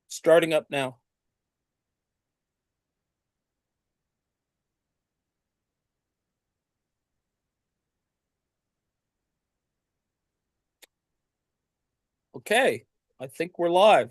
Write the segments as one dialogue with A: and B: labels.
A: Starting up now. Okay, I think we're live.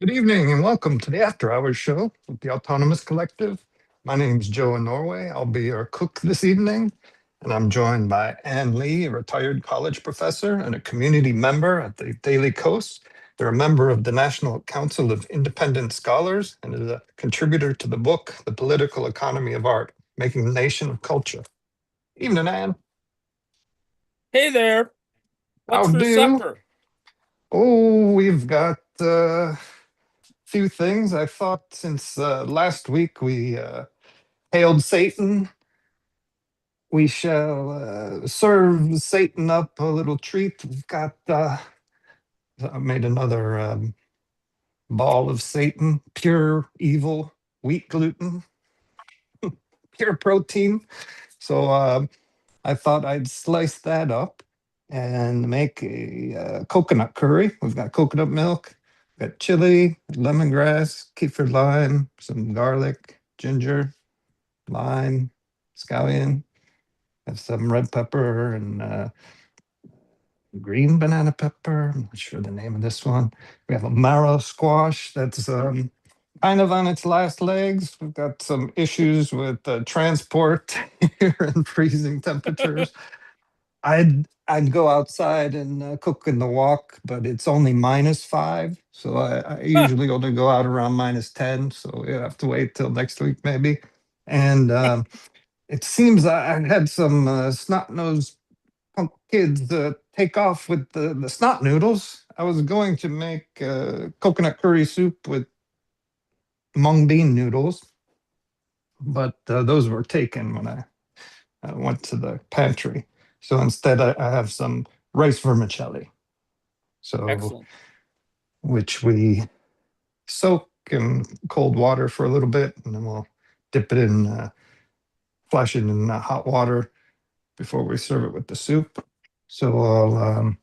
B: Good evening and welcome to the After Hours Show with the Autonomous Collective. My name is Joe in Norway. I'll be your cook this evening, and I'm joined by Ann Lee, a retired college professor and a community member at the Daily Kos. They're a member of the National Council of Independent Scholars and is a contributor to the book, The Political Economy of Art, Making the Nation of Culture. Evening, Ann.
A: Hey there. What's
B: How
A: for
B: do?
A: supper?
B: Oh, we've got few things. I thought since last week we hailed Satan, we shall serve Satan up a little treat. We've got, I made another ball of Satan, pure evil, wheat gluten, pure protein. So I thought I'd slice that up and make a coconut curry. We've got coconut milk, got chili, lemongrass, kefir lime, some garlic, ginger, lime, scallion. Have some red pepper and green banana pepper. I'm not sure the name of this one. We have a marrow squash that's kind of on its last legs. We've got some issues with transport here and freezing temperatures. I'd go outside and cook in the walk, but it's only -5. So I usually only go out around -10. So you have to wait till next week maybe. And it seems I had some snot-nosed punk kids take off with the snot noodles. I was going to make coconut curry soup with mung bean noodles, but those were taken when I went to the pantry. So instead, I have some rice vermicelli. So,
A: Excellent.
B: which we soak in cold water for a little bit, and then we'll dip it in, flash it in hot water before we serve it with the soup. So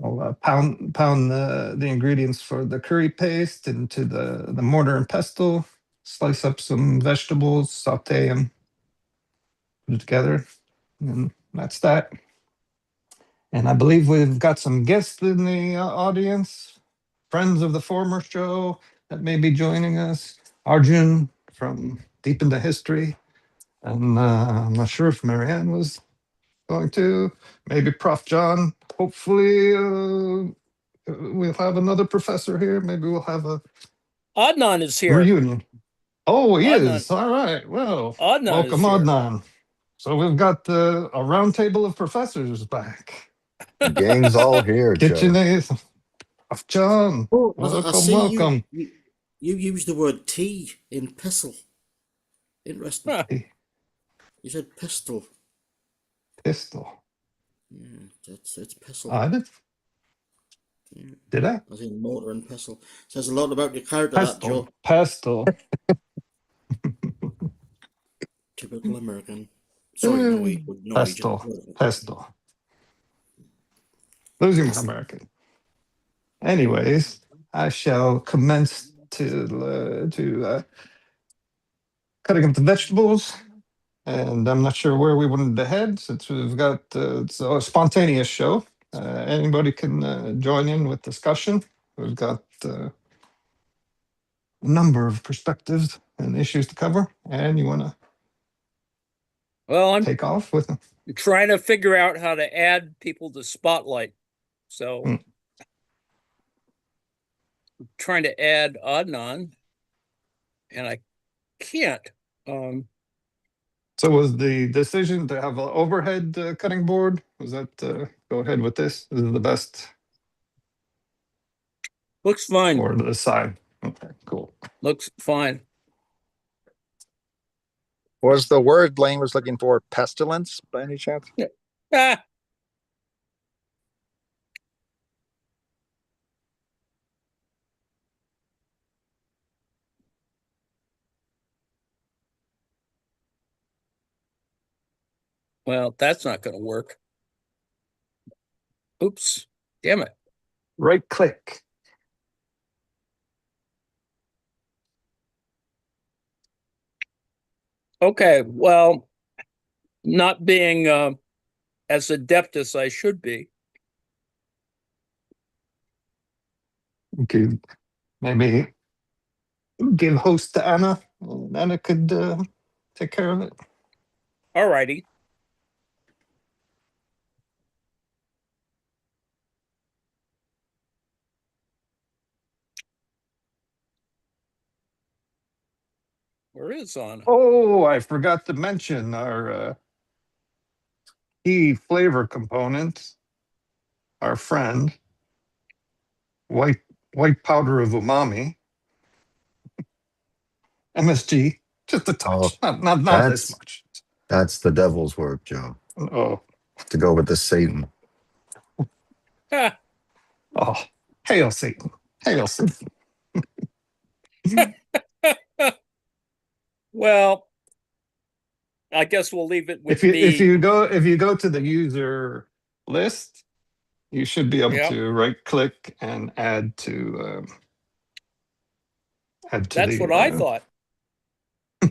B: I'll pound the ingredients for the curry paste into the mortar and pestle, slice up some vegetables, saute them, put it together, and that's that. And I believe we've got some guests in the audience, friends of the former show that may be joining us. Arjun from Deep into History. And I'm not sure if Marianne was going to. Maybe Prof. John. Hopefully we'll have another professor here. Maybe we'll have a
A: Adnan is here.
B: reunion. Oh, he
A: Adnan.
B: is. All right. Well,
A: Adnan
B: welcome,
A: is here.
B: Adnan. So we've got a round table of professors back.
C: The gang's all here, Joe.
B: KitchenAid, Prof. John.
D: Oh, I
B: Welcome,
D: see
B: welcome.
D: you used the word tea in pistol. Interesting.
A: Huh.
D: You said pistol.
B: Pistol.
D: Yeah, it's pistol.
B: I did.
D: Yeah.
B: Did I?
D: As in mortar and pestle. Says a lot about your character, that, Joe.
B: Pestle.
D: Typical American. Sorry, no, he would know.
B: Pestle. Losing my American. Anyways, I shall commence to cutting up the vegetables, and I'm not sure where we wanted to head since we've got it's a spontaneous show. Anybody can join in with discussion. We've got a number of perspectives and issues to cover, and you want to
A: Well, I'm
B: take off with them.
A: trying to figure out how to add people to Spotlight. So
B: Hmm.
A: I'm trying to add Adnan, and I can't.
B: So was the decision to have an overhead cutting board? Was that go ahead with this? This is the best,
A: Looks fine.
B: or the side? Okay, cool.
A: Looks fine.
E: Was the word Lane was looking for pestilence by any chance?
A: Ah, well, that's not going to work. Oops. Damn it.
B: Right click.
A: Okay. Well, not being as adept as I should be.
B: Okay, maybe give host to Anna, and Anna could take care of it.
A: All righty. Where is Anna?
B: Oh, I forgot to mention our key flavor component, our friend, white powder of umami, MSG, just a touch, not this much.
C: That's the devil's work, Joe.
B: Oh,
C: To go with the Satan.
A: Ah,
B: oh, hail Satan, hail Satan.
A: well, I guess we'll leave it with
B: If you
A: me.
B: if you go to the user list, you should be able
A: Yep.
B: to right click and add to
A: That's what I thought.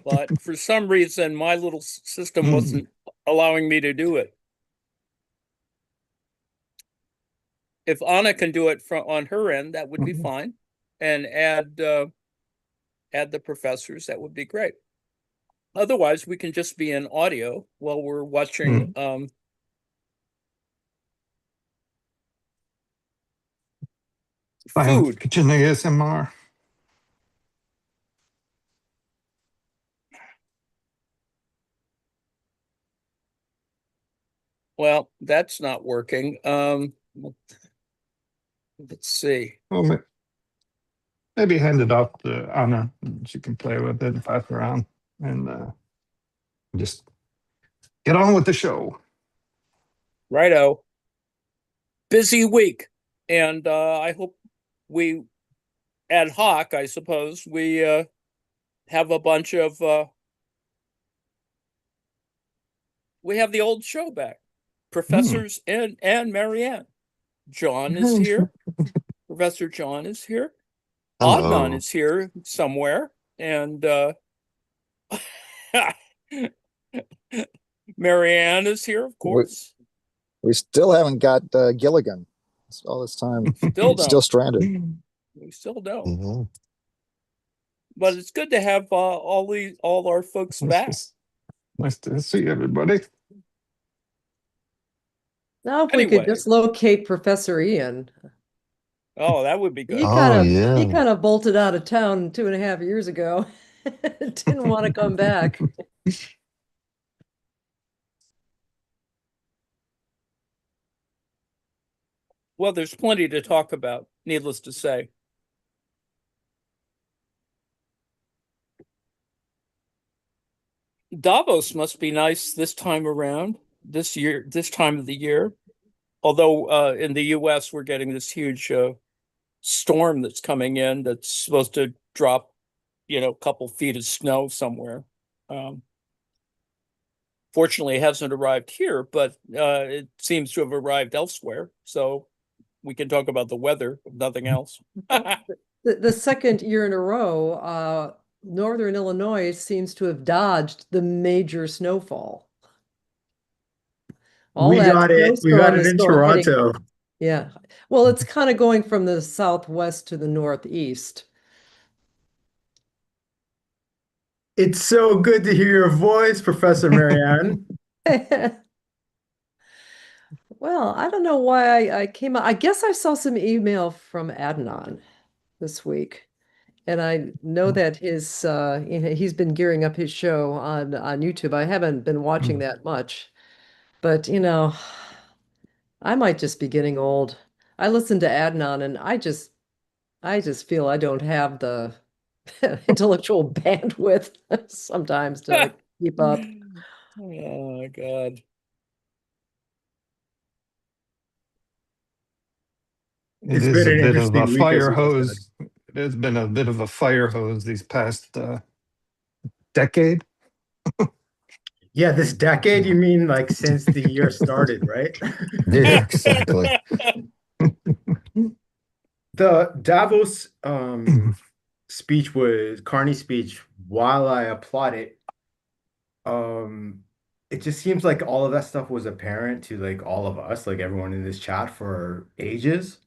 A: But for some reason, my little system wasn't allowing me to do it. If Anna can do it on her end, that would be fine. And add the professors, that would be great. Otherwise, we can just be in audio while we're watching food.
B: Kitchen ASMR.
A: Well, that's not working. Let's see.
B: Well, maybe hand it off to Anna, and she can play with it and pass it around, and just get on with the show.
A: Righto. Busy week. And I hope we, ad hoc, I suppose, we have a bunch of, we have the old show back. Professors and Marianne. John is here. Professor John is here.
C: Hello.
A: Adnan is here somewhere. And Marianne is here, of course.
E: We still haven't got Gilligan. All this time,
A: Still don't.
E: still stranded.
A: We still don't.
C: Mhm.
A: But it's good to have all our folks back.
B: Nice to see everybody.
F: Now, if we
A: Anyway.
F: could just locate Professor Ian.
A: Oh, that would be good.
F: He
C: Oh,
F: kind of
C: yeah.
F: he kind of bolted out of town 2.5 years ago. Didn't want to come back.
A: Well, there's plenty to talk about, needless to say. Davos must be nice this time around, this time of the year. Although in the US, we're getting this huge storm that's coming in that's supposed to drop, a couple feet of snow somewhere. Fortunately, it hasn't arrived here, but it seems to have arrived elsewhere. So we can talk about the weather, if nothing else.
F: the second year in a row, Northern Illinois seems to have dodged the major snowfall. All
G: We
F: that
G: got it. We got
F: snowstorm
G: it
F: is
G: in
F: still hitting.
G: Toronto.
F: Yeah. Well, it's kind of going from the southwest to the northeast.
G: It's so good to hear your voice, Professor Marianne.
F: Well, I don't know why I came out. I guess I saw some email from Adnan this week. And I know that he's been gearing up his show on YouTube. I haven't been watching that much, but I might just be getting old. I listen to Adnan and I just feel I don't have the intellectual bandwidth sometimes to keep up.
A: Oh God.
B: It
G: It's
B: is
G: been
B: a
G: an
B: bit of a
G: interesting week, as
B: fire
G: you just said.
B: hose. It has been a bit of a fire hose these past decade.
G: Yeah, this decade, you mean like since the year started, right?
C: Yeah, exactly.
G: The Davos speech was Carney's speech. While I applaud it, um, it just seems like all of that stuff was apparent to like all of us, like everyone in this chat for ages.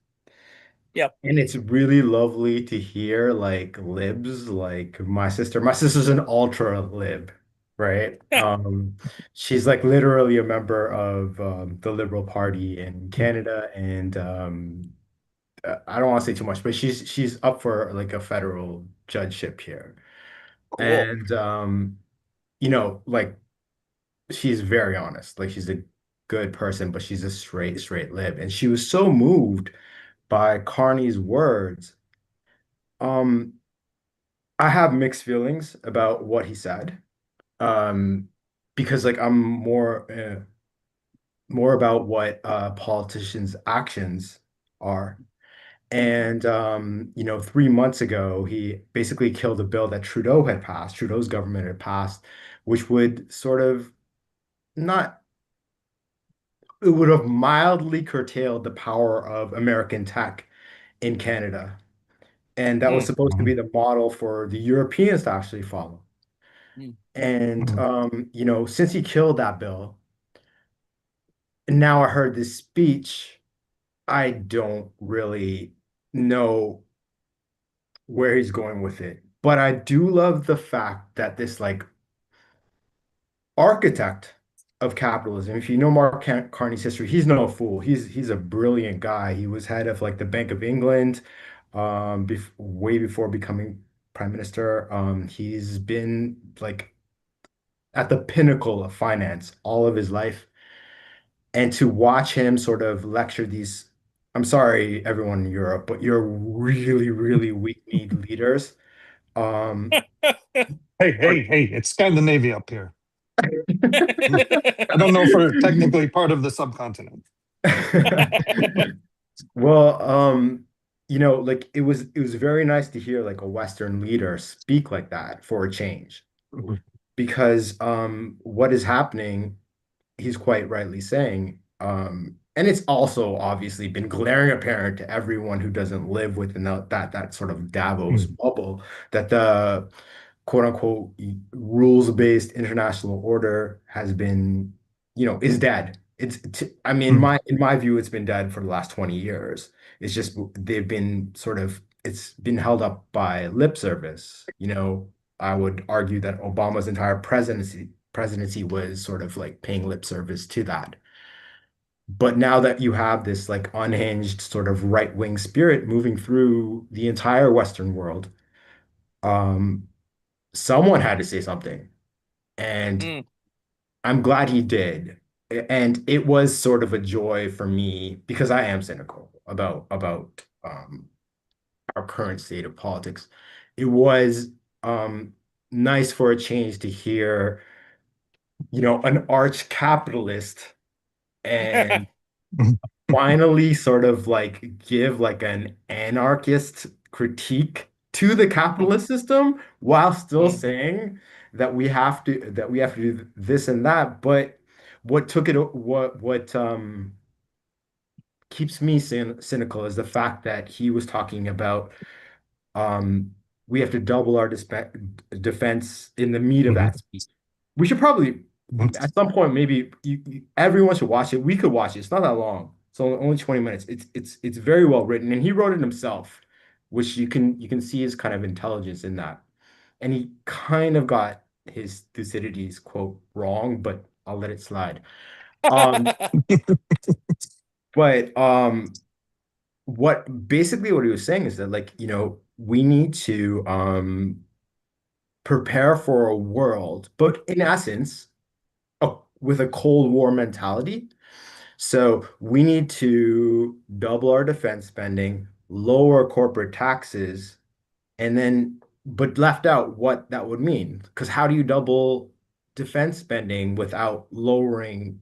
A: Yep.
G: And it's really lovely to hear like libs, like my sister. My sister's an ultra lib, right? She's like literally a member of the Liberal Party in Canada, and I don't want to say too much, but she's up for like a federal judgeship here.
A: Cool.
G: And like she's very honest. Like she's a good person, but she's a straight lib. And she was so moved by Carney's words. Um, I have mixed feelings about what he said. Um, because like I'm more about what politicians' actions are. And 3 months ago, he basically killed a bill that Trudeau's government had passed, which would sort of not, it would have mildly curtailed the power of American tech in Canada. And that was
A: Mm,
G: supposed to be the model for the Europeans to actually follow.
A: mm.
G: And since he killed that bill, and now I heard this speech, I don't really know where he's going with it. But I do love the fact that this like architect of capitalism, if you know Carney's history, he's no fool. He's a brilliant guy. He was head of like the Bank of England, way before becoming prime minister. He's been like at the pinnacle of finance all of his life. And to watch him sort of lecture these, I'm sorry, everyone in Europe, but you're really, really weak-kneed leaders. Um,
B: Hey, it's Scandinavia up here. I don't know if we're technically part of the subcontinent.
G: well, like it was very nice to hear like a Western leader speak like that for a change. Because what is happening, he's quite rightly saying, and it's also obviously been glaring apparent to everyone who doesn't live within that sort of Davos bubble, that the quote unquote rules-based international order has been, is dead. I mean, in my view, it's been dead for the last 20 years. It's just they've been sort of it's been held up by lip service. I would argue that Obama's entire presidency was sort of like paying lip service to that. But now that you have this like unhinged sort of right-wing spirit moving through the entire Western world, um, someone had to say something. And
A: Mm.
G: I'm glad he did. And it was sort of a joy for me because I am cynical about our current state of politics. It was um, nice for a change to hear, an arch capitalist and finally sort of like give like an anarchist critique to the capitalist system while still
A: Mm.
G: saying that we have to do this and that. But what keeps me cynical is the fact that he was talking about we have to double our defense in the meat of
B: Mhm.
G: that speech. We should probably, at some point, maybe everyone should watch it. We could watch it. It's not that long. It's only 20 minutes. It's very well written, and he wrote it himself, which you can see his kind of intelligence in that. And he kind of got his Thucydides quote wrong, but I'll let it slide. Um, but what he was saying is that, like, we need to prepare for a world, but in essence, with a Cold War mentality. So we need to double our defense spending, lower corporate taxes, and then, but left out what that would mean. Because how do you double defense spending without lowering,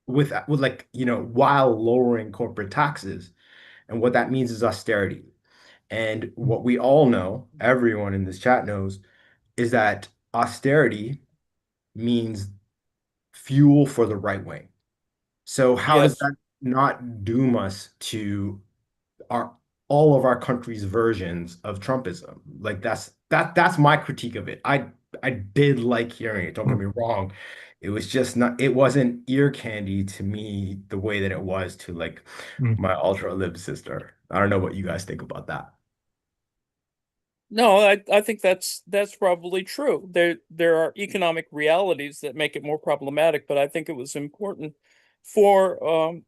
G: with like, while lowering corporate taxes? And what that means is austerity. And what we all know, everyone in this chat knows, is that austerity means fuel for the right wing. So how does
A: Yes.
G: that not doom us to our all of our country's versions of Trumpism? Like that's my critique of it. I did like hearing it, don't get me wrong. It wasn't ear candy to me the way that it was to, like, my ultra lib sister. I don't know what you guys think about that.
A: No, I think that's probably true. There are economic realities that make it more problematic, but I think it was important for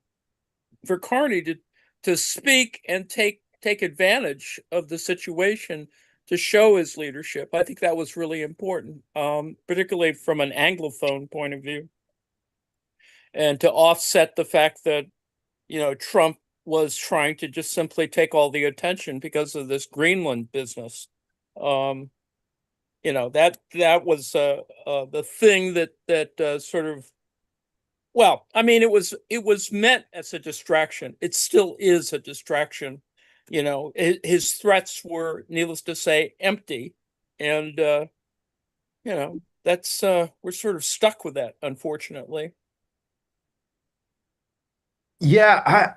A: Carney to speak and take advantage of the situation to show his leadership. I think that was really important, particularly from an Anglophone point of view, and to offset the fact that Trump was trying to just simply take all the attention because of this Greenland business. Um, that was the thing that sort of, well, I mean, it was meant as a distraction. It still is a distraction. His threats were, needless to say, empty, and that's we're sort of stuck with that, unfortunately.
G: Yeah,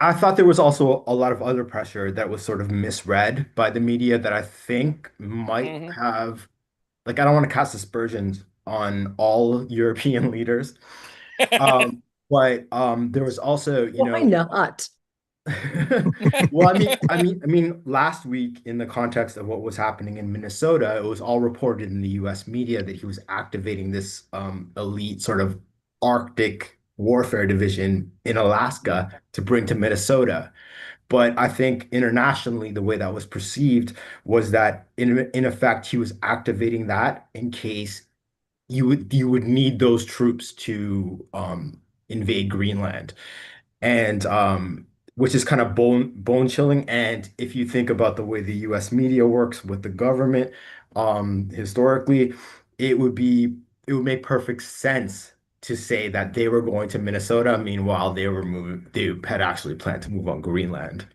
G: I thought there was also a lot of other pressure that was sort of misread by the media that I think might
A: Hmm.
G: have, like, I don't want to cast aspersions on all European leaders. But there was also,
F: Why not?
G: well, last week, in the context of what was happening in Minnesota, it was all reported in the US media that he was activating this elite sort of Arctic warfare division in Alaska to bring to Minnesota. But I think internationally, the way that was perceived was that in effect, he was activating that in case you would need those troops to invade Greenland, and which is kind of bone chilling. And if you think about the way the U.S. media works with the government, historically, it would make perfect sense to say that they were going to Minnesota. Meanwhile, they had actually planned to move on Greenland,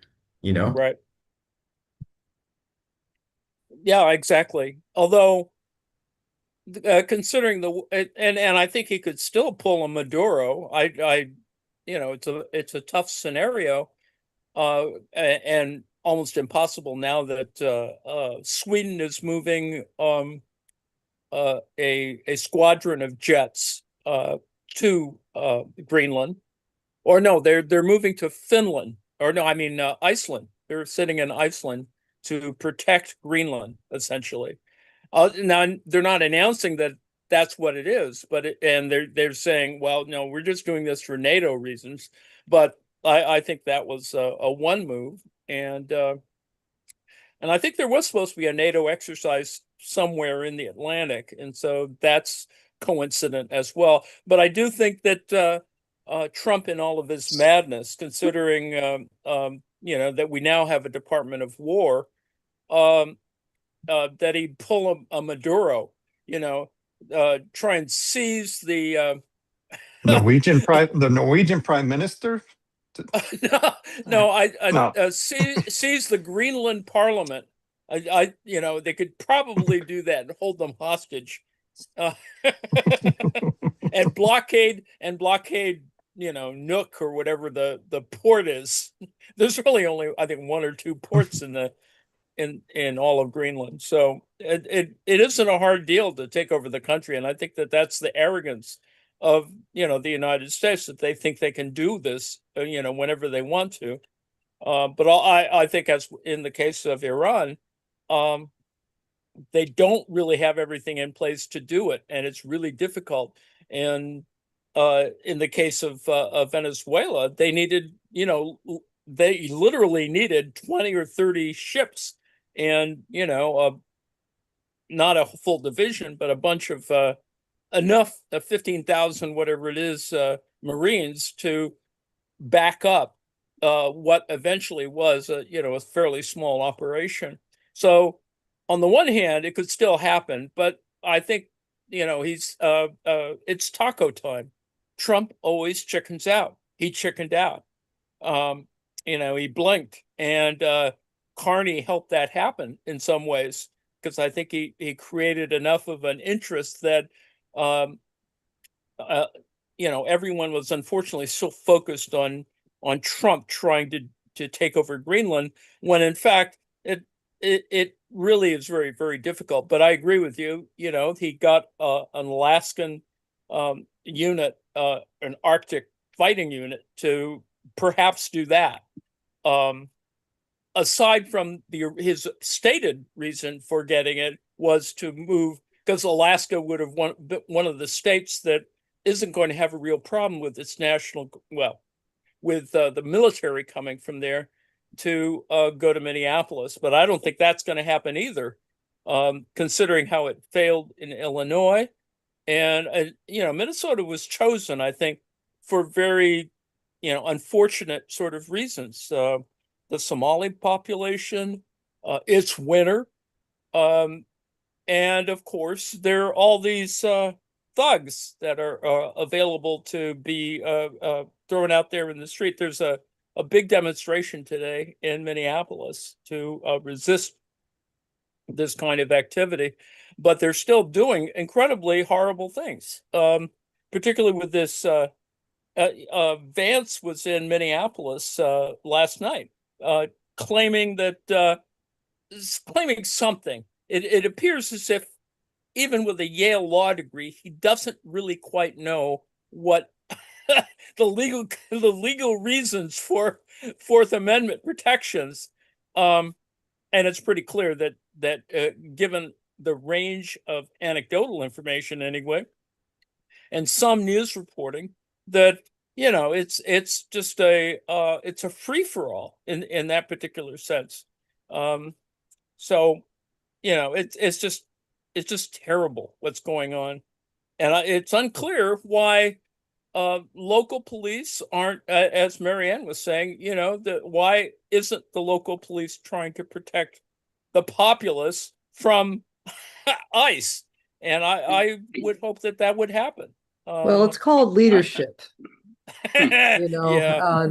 G: you know?
A: Right. Yeah, exactly. Although, considering and I think he could still pull a Maduro. It's a tough scenario, and almost impossible now that Sweden is moving a squadron of jets to Greenland. Or no, they're moving to Finland. Or no, I mean Iceland. They're sitting in Iceland to protect Greenland, essentially. Now they're not announcing that that's what it is, but and they're saying, well, no, we're just doing this for NATO reasons. But I think that was a one move, and I think there was supposed to be a NATO exercise somewhere in the Atlantic, and so that's coincident as well. But I do think that Trump, in all of his madness, considering that we now have a Department of War, um, that he'd pull a Maduro, try and seize
B: The Norwegian Prime Minister?
A: no, no,
B: No.
A: seize the Greenland Parliament. They could probably do that and hold them hostage, uh, and blockade, Nook or whatever the port is. There's really only, I think, one or two ports in the in all of Greenland. So it isn't a hard deal to take over the country, and I think that that's the arrogance of the United States, that they think they can do this whenever they want to. But I think, as in the case of Iran, they don't really have everything in place to do it, and it's really difficult. And in the case of Venezuela, they needed, they literally needed 20 or 30 ships, and not a full division, but a bunch of enough 15,000, whatever it is, Marines to back up what eventually was a fairly small operation. So on the one hand, it could still happen, but I think it's taco time. Trump always chickens out. He chickened out. He blinked, and Carney helped that happen in some ways, because I think he created enough of an interest that everyone was unfortunately so focused on Trump trying to take over Greenland, when in fact it really is very, very difficult. But I agree with you. He got an Alaskan unit, an Arctic fighting unit, to perhaps do that. Aside from his stated reason for getting it was to move, because Alaska would have one of the states that isn't going to have a real problem with its with the military coming from there to go to Minneapolis. But I don't think that's going to happen either, considering how it failed in Illinois. And, Minnesota was chosen, I think, for very, unfortunate sort of reasons. The Somali population, it's winter. And of course, there are all these thugs that are available to be thrown out there in the street. There's a big demonstration today in Minneapolis to resist this kind of activity, but they're still doing incredibly horrible things, particularly with this. Vance was in Minneapolis last night, claiming something. It appears as if, even with a Yale law degree, he doesn't really quite know what the legal reasons for Fourth Amendment protections. And it's pretty clear that given the range of anecdotal information, anyway, and some news reporting, that it's just it's a free-for-all in that particular sense. So it's just terrible what's going on, and it's unclear why local police aren't, as Marianne was saying, why isn't the local police trying to protect the populace from ICE? And I would hope that would happen.
F: Well, it's called leadership,
A: Yeah.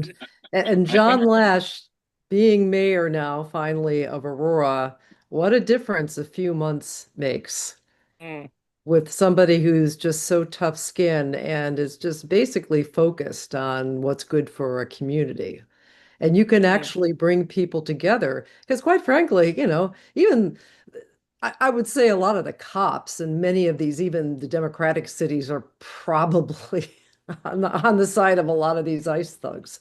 F: and John Lash being mayor now finally of Aurora, what a difference a few months makes.
A: Mm.
F: With somebody who's just so tough skin and is just basically focused on what's good for a community. And you can actually bring people together. Because quite frankly, even I would say a lot of the cops in many of these, even the Democratic cities, are probably on the side of a lot of these ICE thugs.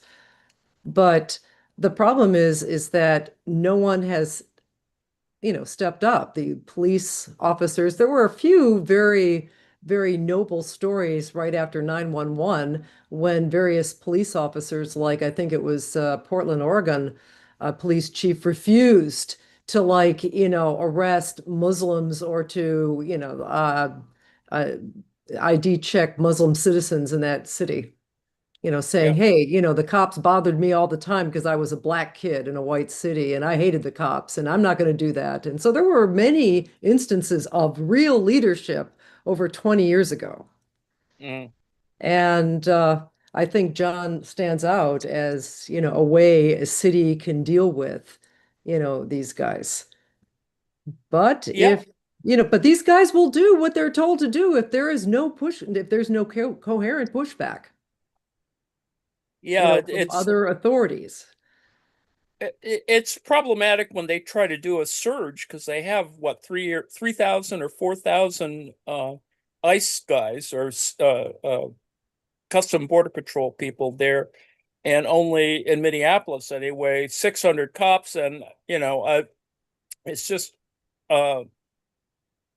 F: But the problem is that no one has stepped up. The police officers, there were a few very, very noble stories right after 9/11 when various police officers, like I think it was Portland, Oregon, police chief refused to arrest Muslims or to, ID check Muslim citizens in that city. Saying,
A: Yeah.
F: hey, the cops bothered me all the time because I was a black kid in a white city and I hated the cops and I'm not going to do that. And so there were many instances of real leadership over 20 years ago.
A: Mm.
F: And I think John stands out as, a way a city can deal with, these guys. But
A: Yeah.
F: but these guys will do what they're told to do if there's no coherent pushback.
A: Yeah,
F: From other authorities.
A: it's problematic when they try to do a surge because they have what 3,000 or 4,000 ICE guys or custom border patrol people there, and only in Minneapolis anyway 600 cops, and it's just uh,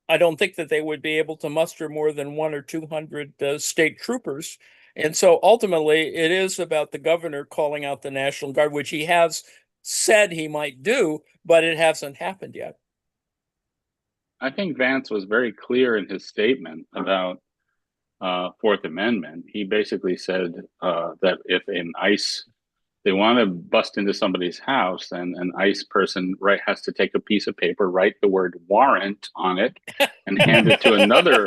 A: I don't think that they would be able to muster more than 1 or 200 state troopers. And so ultimately, it is about the governor calling out the National Guard, which he has said he might do, but it hasn't happened yet.
H: I think Vance was very clear in his statement about Fourth Amendment. He basically said that if they want to bust into somebody's house, then an ICE person has to take a piece of paper, write the word warrant on it, and hand it to another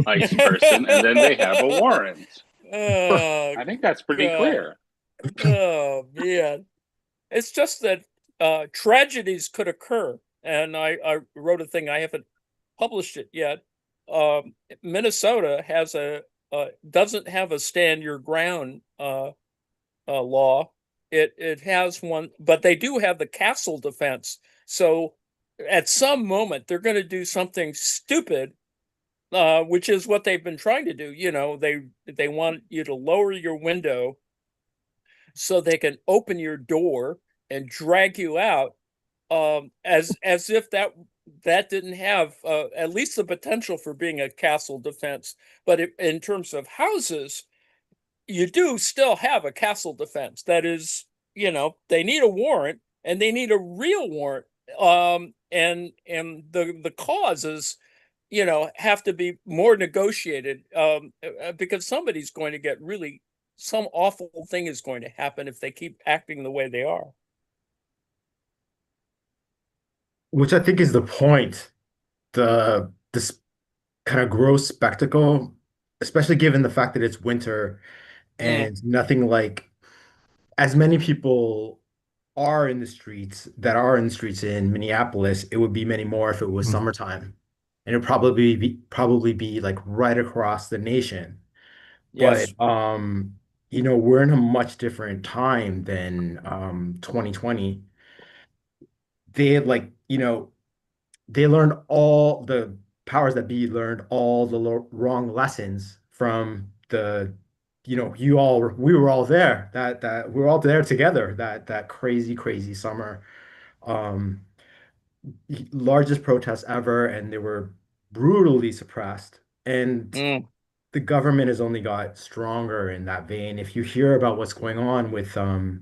H: ICE person, and then they have a warrant.
A: Oh,
H: I think that's pretty
A: God.
H: clear.
A: Oh, man. It's just that tragedies could occur. And I wrote a thing, I haven't published it yet. Minnesota doesn't have a stand your ground law. It has one, but they do have the castle defense. So at some moment they're going to do something stupid, which is what they've been trying to do. They want you to lower your window so they can open your door and drag you out, as if that didn't have at least the potential for being a castle defense. But in terms of houses, you do still have a castle defense. That is, they need a warrant, and they need a real warrant. And the causes, have to be more negotiated, because somebody's going to get some awful thing is going to happen if they keep acting the way they are.
G: Which I think is the point. This kind of gross spectacle, especially given the fact that it's winter and nothing like as many people are in the streets in Minneapolis, it would be many more if it was summertime. And it'd probably be like right across the nation.
A: Yes.
G: But we're in a much different time than 2020. They like, they learned all the powers that be learned all the wrong lessons from we were all there, that we were all there together, that crazy summer, um largest protests ever, and they were brutally suppressed, and
A: Mm.
G: the government has only got stronger in that vein. If you hear about what's going on with a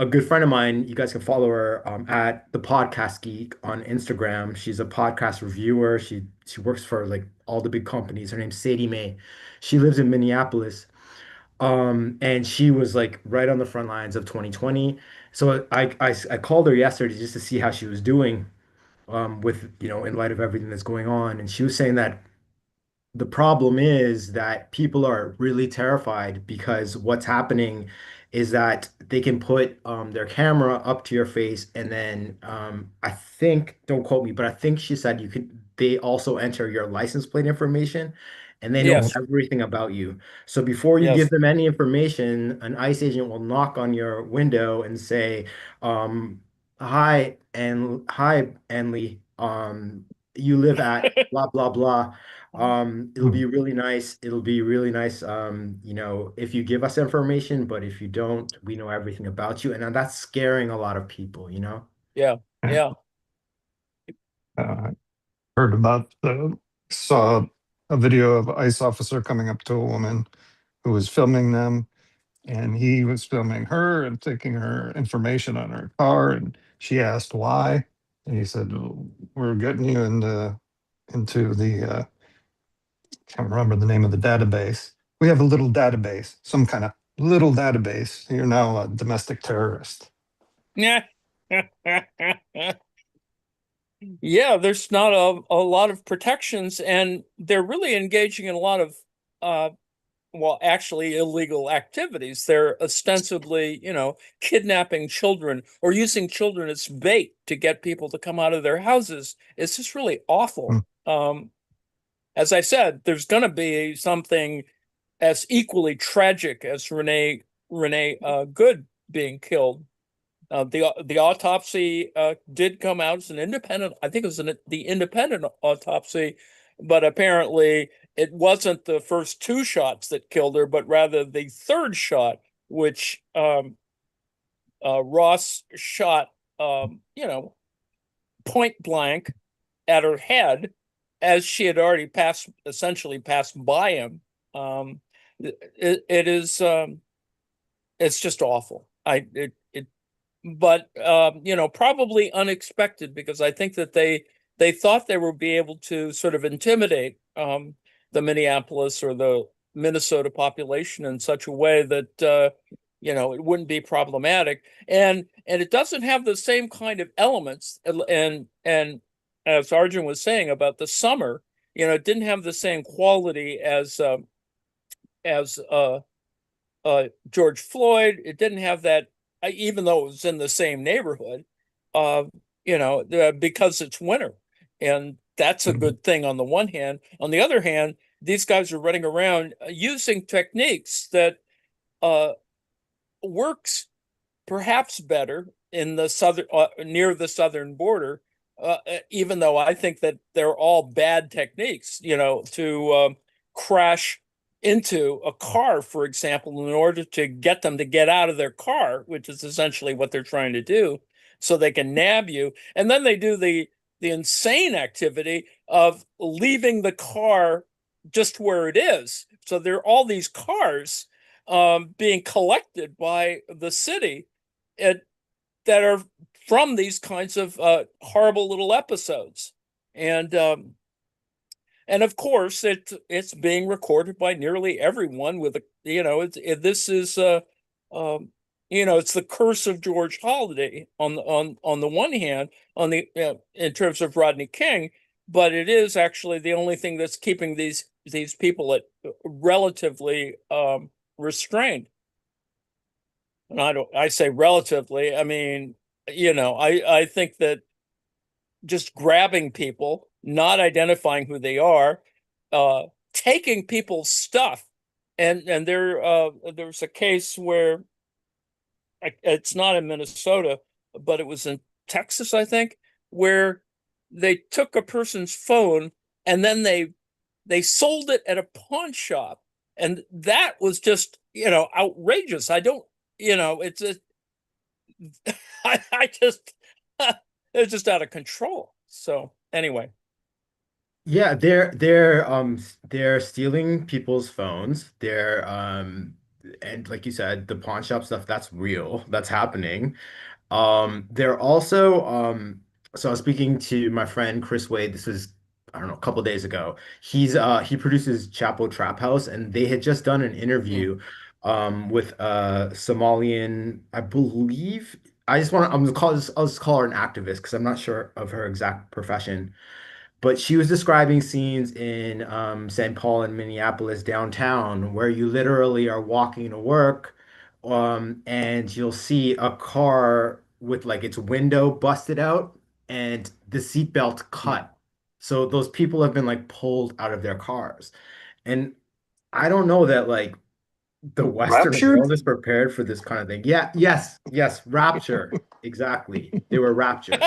G: good friend of mine, you guys can follow her at the Podcast Geek on Instagram. She's a podcast reviewer. She works for like all the big companies. Her name's Sadie Mae. She lives in Minneapolis. And she was like right on the front lines of 2020. So I called her yesterday just to see how she was doing with, in light of everything that's going on. And she was saying that the problem is that people are really terrified because what's happening is that they can put their camera up to your face, and then I think, don't quote me, but I think she said they also enter your license plate information, and they know
A: Yes.
G: everything about you. So before you give
A: Yes.
G: them any information, an ICE agent will knock on your window and say, hi, Anley, you live at blah blah blah. It'll be really nice. It'll be really nice, if you give us information, but if you don't, we know everything about you. And that's scaring a lot of people.
A: Yeah. Yeah.
B: Heard about saw a video of an ICE officer coming up to a woman who was filming them, and he was filming her and taking her information on her car, and she asked why, and he said, "We're getting you into the can't remember the name of the database. We have a little database, some kind of little database. You're now a domestic terrorist."
A: Yeah. Yeah, there's not a lot of protections, and they're really engaging in a lot of actually illegal activities. They're ostensibly, kidnapping children or using children as bait to get people to come out of their houses. It's just really awful. As I said, there's going to be something as equally tragic as Renee Good being killed. The autopsy did come out as an independent. I think it was the independent autopsy, but apparently it wasn't the first two shots that killed her, but rather the third shot, which Ross shot, point blank at her head as she had already essentially passed by him. It is, it's just awful. But probably unexpected, because I think that they thought they would be able to sort of intimidate the Minneapolis or the Minnesota population in such a way that it wouldn't be problematic, and it doesn't have the same kind of elements, and as Arjun was saying about the summer, it didn't have the same quality as George Floyd. It didn't have that, even though it was in the same neighborhood, because it's winter, and that's a good thing on the one hand. On the other hand, these guys are running around using techniques that works perhaps better in the southern, near the southern border, even though I think that they're all bad techniques, to crash into a car, for example, in order to get them to get out of their car, which is essentially what they're trying to do, so they can nab you. And then they do the insane activity of leaving the car just where it is. So there are all these cars being collected by the city that are from these kinds of horrible little episodes. And of course, it's being recorded by nearly everyone with this is it's the curse of George Holiday on the one hand, in terms of Rodney King, but it is actually the only thing that's keeping these people at relatively restrained. And I say relatively, I mean, I think that just grabbing people, not identifying who they are, taking people's stuff. And there's a case where it's not in Minnesota, but it was in Texas, I think, where they took a person's phone and then they sold it at a pawn shop. And that was just, outrageous. I don't, it's I just, it's just out of control. So anyway.
G: Yeah, they're stealing people's phones. And like you said, the pawn shop stuff, that's real. That's happening. They're also so I was speaking to my friend Chris Wade. This was, I don't know, a couple days ago. He produces Chapo Trap House, and they had just done an interview with a Somalian, I believe. I'll just call her an activist because I'm not sure of her exact profession. But she was describing scenes in St. Paul and Minneapolis downtown where you literally are walking to work, and you'll see a car with like its window busted out and the seatbelt cut. So those people have been like pulled out of their cars. And I don't know that like the Western
C: Raptured?
G: world is prepared for this kind of thing. Yeah, yes, rapture. Exactly. They were raptured.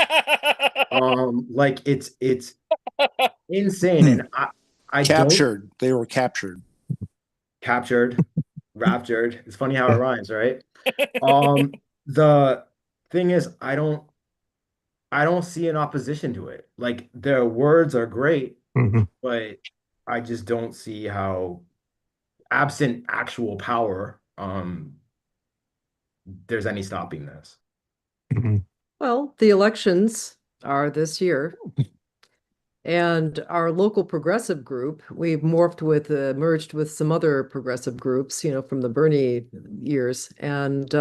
G: Like it's insane. And I don't
I: Captured. They were captured.
G: captured, raptured. It's funny how it rhymes, right? The thing is, I don't see an opposition to it. Like their words are great,
B: Mhm.
G: but I just don't see how, absent actual power, there's any stopping this.
B: Mhm.
F: Well, the elections are this year. And our local progressive group, we've merged with some other progressive groups, from the Bernie years. And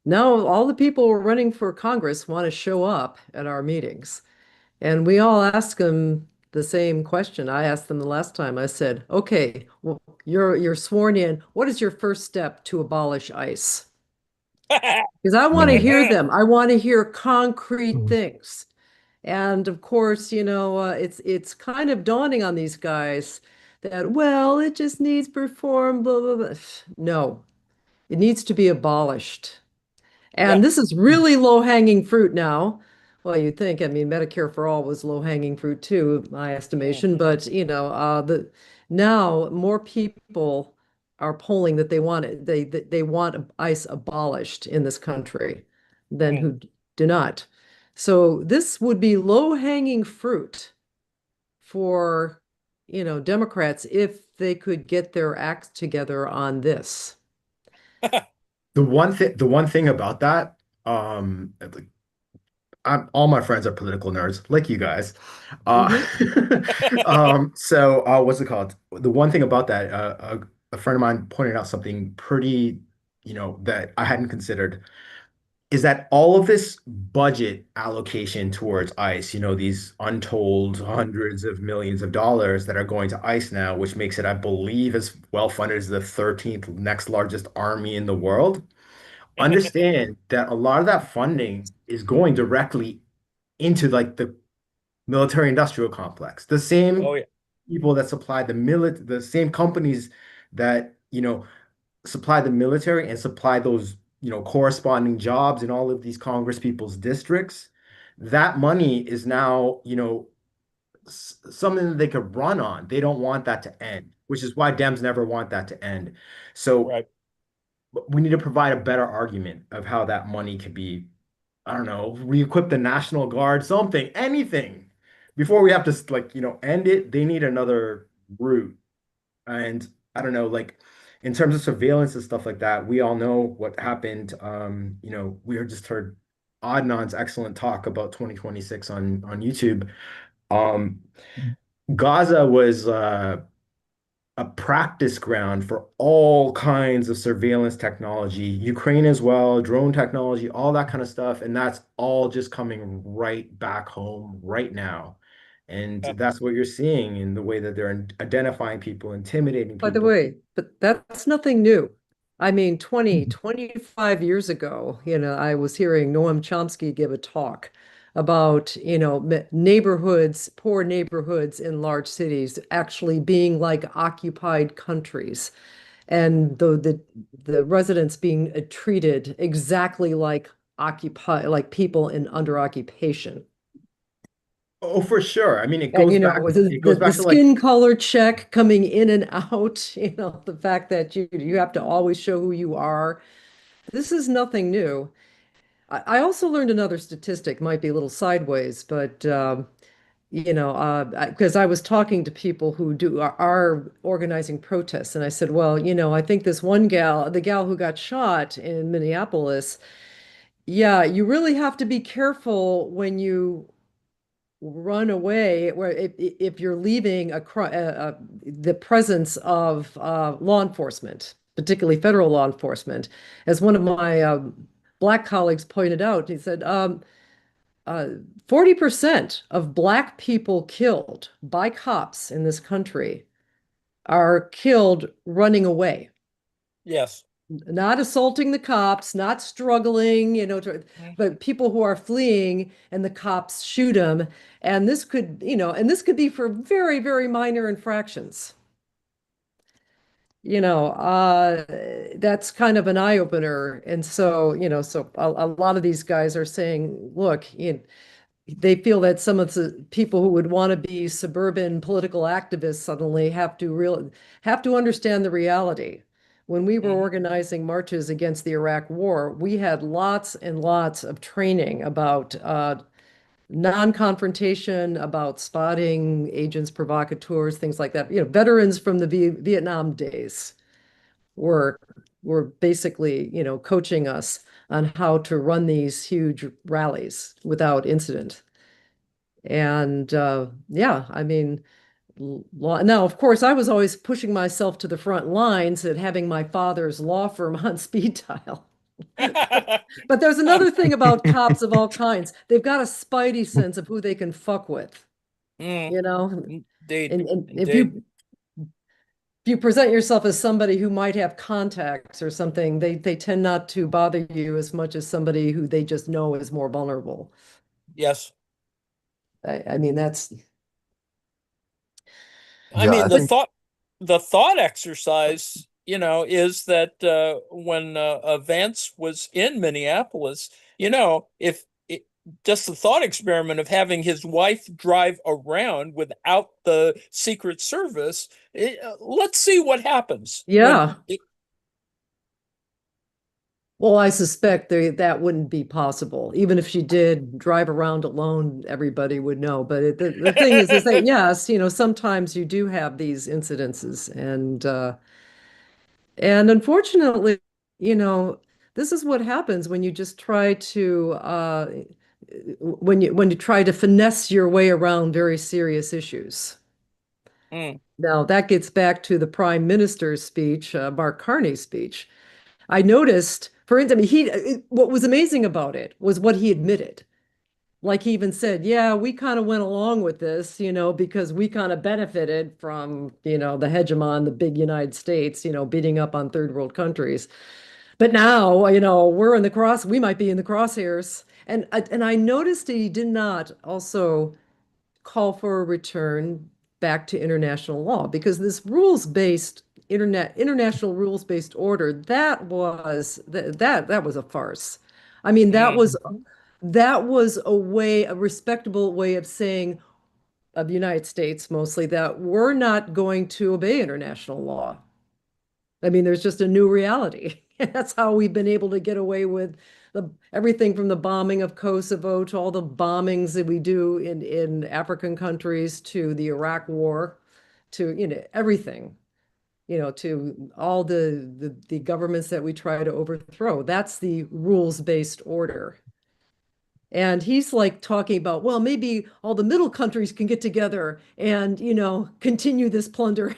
F: now all the people running for Congress want to show up at our meetings. And we all ask them the same question. I asked them the last time. I said, okay, well, you're sworn in. What is your first step to abolish ICE? Because I want to hear them. I want to hear concrete things. And of course, it's kind of dawning on these guys that, well, it just needs reform, blah, blah, blah. No, it needs to be abolished. And this is really low-hanging fruit now. Well, you'd think, I mean, Medicare for all was low-hanging fruit too, my estimation, but the now more people are polling that they want it, they want ICE abolished in this country than who do not. So this would be low-hanging fruit for, Democrats if they could get their acts together on this.
G: The one thing about that, like, all my friends are political nerds, like you guys. Uh, what's it called? The one thing about that, a friend of mine pointed out something pretty, that I hadn't considered, is that all of this budget allocation towards ICE, these untold hundreds of millions of dollars that are going to ICE now, which makes it, I believe, as well funded as the 13th next largest army in the world. Understand that a lot of that funding is going directly into like the military industrial complex. The
A: Oh,
G: same
A: yeah.
G: people that supply the same companies that, supply the military and supply those, corresponding jobs in all of these Congress people's districts. That money is now, something that they could run on. They don't want that to end, which is why Dems never want that to end. So
A: Right.
G: we need to provide a better argument of how that money could be, I don't know, re-equip the National Guard, something, anything. Before we have to like, end it, they need another route. And I don't know, like in terms of surveillance and stuff like that, we all know what happened. We just heard Adnan's excellent talk about 2026 on YouTube. Um, Gaza was a practice ground for all kinds of surveillance technology, Ukraine as well, drone technology, all that kind of stuff. And that's all just coming right back home right now. And
A: Yeah.
G: that's what you're seeing in the way that they're identifying people, intimidating
F: By the
G: people.
F: way, but that's nothing new. I mean, 25 years ago, I was hearing Noam Chomsky give a talk about, neighborhoods, poor neighborhoods in large cities actually being like occupied countries. And the residents being treated exactly like like people in under occupation.
G: Oh, for sure. I mean,
F: And with the,
G: it
F: the,
G: goes
F: the
G: back to like,
F: skin color check coming in and out, the fact that you have to always show who you are. This is nothing new. I also learned another statistic, might be a little sideways, but because I was talking to people who are organizing protests, and I said, well, I think this one gal, the gal who got shot in Minneapolis, yeah, you really have to be careful when you run away, where if you're leaving the presence of law enforcement, particularly federal law enforcement. As one of my Black colleagues pointed out, he said 40% of Black people killed by cops in this country are killed running away.
A: Yes.
F: Not assaulting the cops, not struggling, but people who are fleeing and the cops shoot them. And this could be for very, very minor infractions. That's kind of an eye opener. And so, so a lot of these guys are saying, look, they feel that some of the people who would want to be suburban political activists suddenly have to understand the reality. When we were organizing marches against the Iraq War, we had lots and lots of training about non-confrontation, about spotting agents provocateurs, things like that. Veterans from the Vietnam days were were basically, coaching us on how to run these huge rallies without incident. And yeah, I mean, now, of course, I was always pushing myself to the front lines and having my father's law firm on speed dial. But there's another thing about cops of all kinds. They've got a spidey sense of who they can fuck with,
A: Mm,
F: you know?
A: indeed.
F: And
A: Indeed.
F: if you present yourself as somebody who might have contacts or something, they tend not to bother you as much as somebody who they just know is more vulnerable.
A: Yes.
F: I mean, that's
A: I
C: Yeah,
A: mean,
C: I think
A: the thought exercise, is that when Vance was in Minneapolis, if just the thought experiment of having his wife drive around without the Secret Service, let's see what happens.
F: Yeah. Well, I suspect that wouldn't be possible. Even if she did drive around alone, everybody would know. But the thing is that yes, sometimes you do have these incidences, and unfortunately, this is what happens when you just try to when you try to finesse your way around very serious issues.
A: Mm.
F: Now that gets back to the Prime Minister's speech, Mark Carney's speech. I noticed, for instance, what was amazing about it was what he admitted. Like he even said, yeah, we kind of went along with this, because we kind of benefited from, the hegemon, the big United States, beating up on third world countries. But now, we might be in the crosshairs. And I noticed he did not also call for a return back to international law, because this rules-based international rules-based order, that was a farce. I mean, that was a respectable way of saying, of the United States mostly, that we're not going to obey international law. I mean, there's just a new reality. That's how we've been able to get away with everything from the bombing of Kosovo to all the bombings that we do in African countries to the Iraq War to, everything, to all the governments that we try to overthrow. That's the rules-based order. And he's like talking about, well, maybe all the middle countries can get together and, continue this plunder,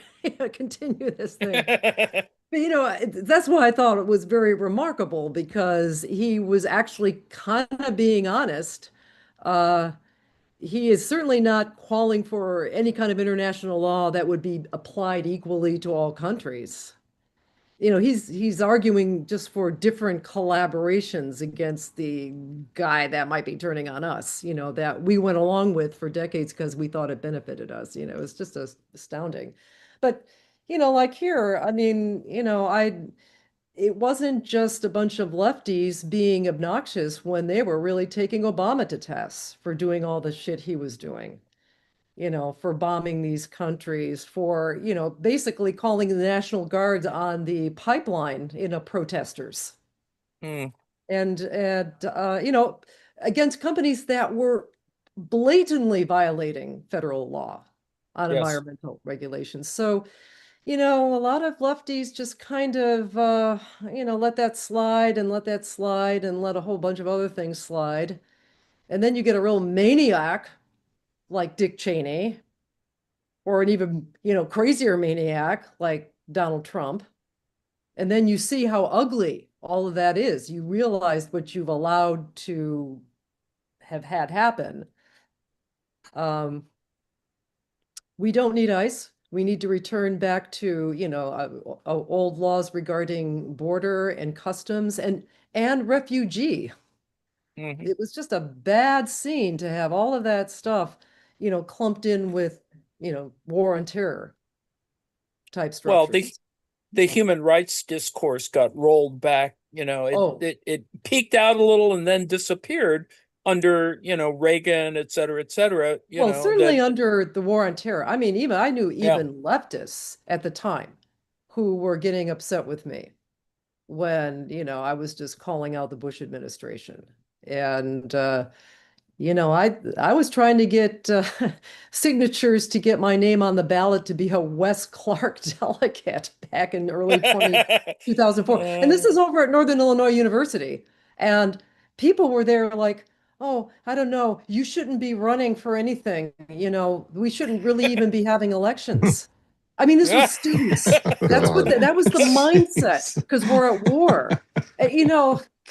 F: continue this thing. But, that's why I thought it was very remarkable, because he was actually kind of being honest. He is certainly not calling for any kind of international law that would be applied equally to all countries. He's arguing just for different collaborations against the guy that might be turning on us, that we went along with for decades because we thought it benefited us. It's just astounding. But, like here, I mean, it wasn't just a bunch of lefties being obnoxious when they were really taking Obama to task for doing all the shit he was doing, for bombing these countries, for, basically calling the National Guards on the pipeline, protesters.
A: Mm.
F: And, against companies that were blatantly violating federal law on
A: Yes.
F: environmental regulations. So, a lot of lefties just kind of, let that slide and let that slide and let a whole bunch of other things slide. And then you get a real maniac like Dick Cheney, or an even, crazier maniac like Donald Trump. And then you see how ugly all of that is. You realize what you've allowed to have had happen. We don't need ICE. We need to return back to, old laws regarding border and customs and refugee.
A: Mhm.
F: It was just a bad scene to have all of that stuff, clumped in with, war on terror type
A: Well,
F: structures.
A: the human rights discourse got rolled back.
F: Oh.
A: It peaked out a little and then disappeared under, Reagan, et cetera,
F: Well, certainly
A: that,
F: under the war on terror. I mean, I knew
A: yeah.
F: even leftists at the time who were getting upset with me when, I was just calling out the Bush administration. And, I was trying to get signatures to get my name on the ballot to be a Wes Clark delegate back in early 2004. And this is over at Northern Illinois University. And people were there like, oh, I don't know, you shouldn't be running for anything. We shouldn't really even be having elections. I mean, this was students. That's what that was the mindset, because we're at war.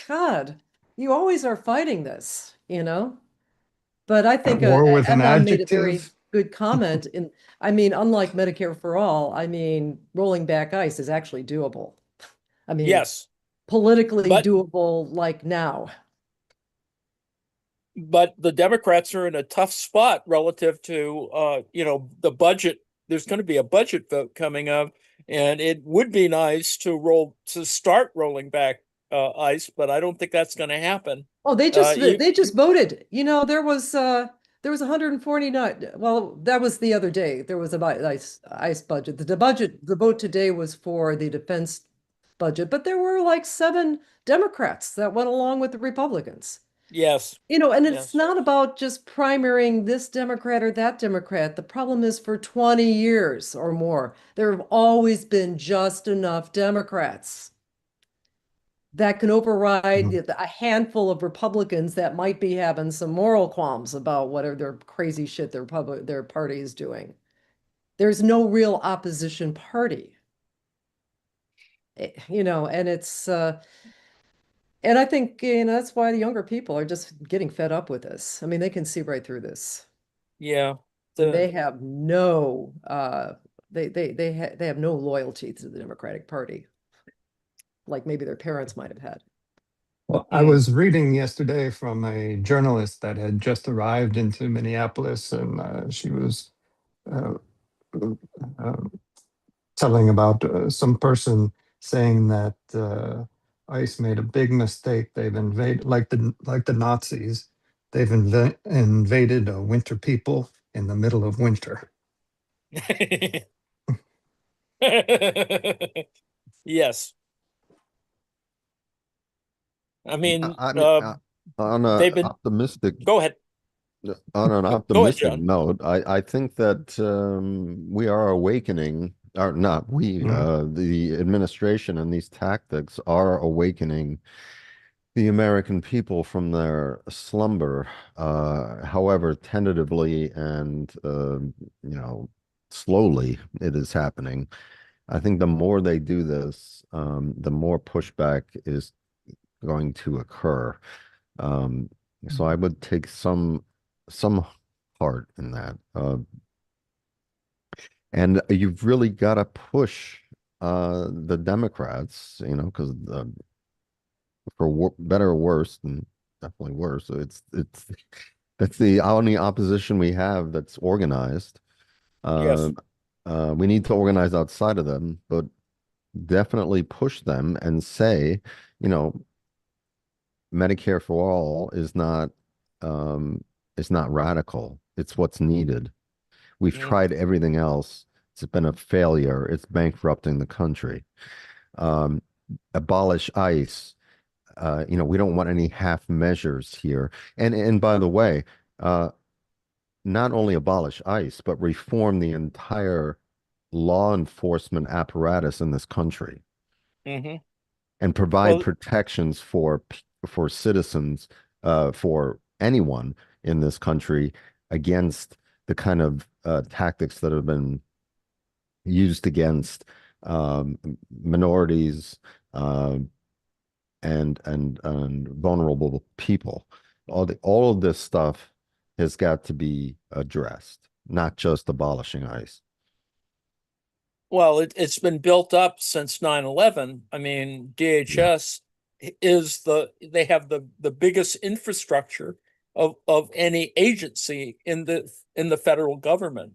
F: God, you always are fighting this. But I think
B: War with an
F: Adnan made a very
B: adjective.
F: good comment. I mean, unlike Medicare for all, I mean, rolling back ICE is actually doable. I mean,
A: Yes,
F: politically
A: but
F: doable like now.
A: the Democrats are in a tough spot relative to the budget. There's going to be a budget vote coming up, And it would be nice to start rolling back ice, but I don't think that's going to happen.
F: Oh, they just voted. There was 149. Well, that was the other day. There was a ice budget. The vote today was for the defense budget, but there were like 7 Democrats that went along with the Republicans.
A: Yes.
F: And it's
A: Yes.
F: not about just primarying this Democrat or that Democrat. The problem is for 20 years or more, there have always been just enough Democrats that can override a handful of Republicans that might be having some moral qualms about whatever their crazy shit their party is doing. There's no real opposition party. And it's and I think that's why the younger people are just getting fed up with this. I mean, they can see right through this.
A: Yeah.
F: They have no they have no loyalty to the Democratic Party, like maybe their parents might have had.
B: Well, I was reading yesterday from a journalist that had just arrived into Minneapolis, and she was uh, uh, telling about some person saying that ICE made a big mistake. They've invaded, like the Nazis, they've invaded winter people in the middle of winter.
A: Yes. I mean,
C: on a
A: they've been.
C: optimistic
A: Go ahead.
C: on an
A: Go ahead,
C: optimistic
A: John.
C: note, I think that we are awakening, or not we, the administration and these tactics are awakening the American people from their slumber, however tentatively and slowly it is happening. I think the more they do this, the more pushback is going to occur. So I would take some part in that. And you've really got to push the Democrats, because for better or worse, and definitely worse, so that's the only opposition we have that's organized.
A: Yes.
C: We need to organize outside of them, but definitely push them and say, Medicare for all is not radical. It's what's needed. We've tried everything else. It's been a failure. It's bankrupting the country. Abolish ICE. We don't want any half measures here. And by the way, not only abolish ICE, but reform the entire law enforcement apparatus in this country, and provide protections for citizens, for anyone in this country against the kind of tactics that have been used against minorities and vulnerable people. All of this stuff has got to be addressed, not just abolishing ICE.
A: Well, it's been built up since 9/11. I mean, DHS they have the biggest infrastructure of any agency in the federal government.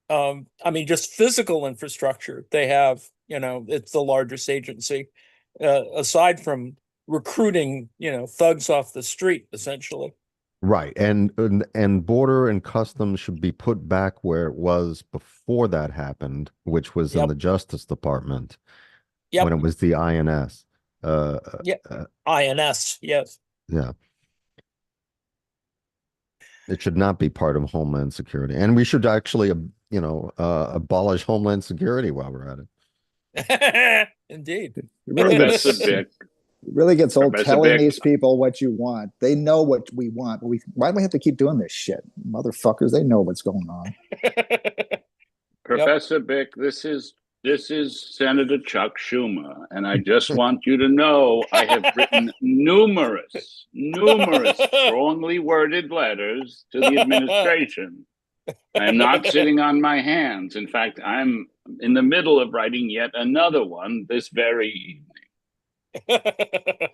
A: I mean, just physical infrastructure. They have, it's the largest agency, aside from recruiting, thugs off the street, essentially.
C: Right. And border and customs should be put back where it was before that happened, which was in the Justice Department when it was the INS.
A: INS, yes.
C: Yeah. It should not be part of Homeland Security. And we should actually, abolish Homeland Security while we're at
A: it. Indeed.
E: It really gets old
H: Professor
E: telling
H: Bick.
E: these people what you want. They know what we want. But why do we have to keep doing this shit? Motherfuckers, they know what's going on.
H: Professor Bick, this is Senator Chuck Schumer, and I just want you to know I have written numerous strongly worded letters to the administration. I am not sitting on my hands. In fact, I'm in the middle of writing yet another one this very evening.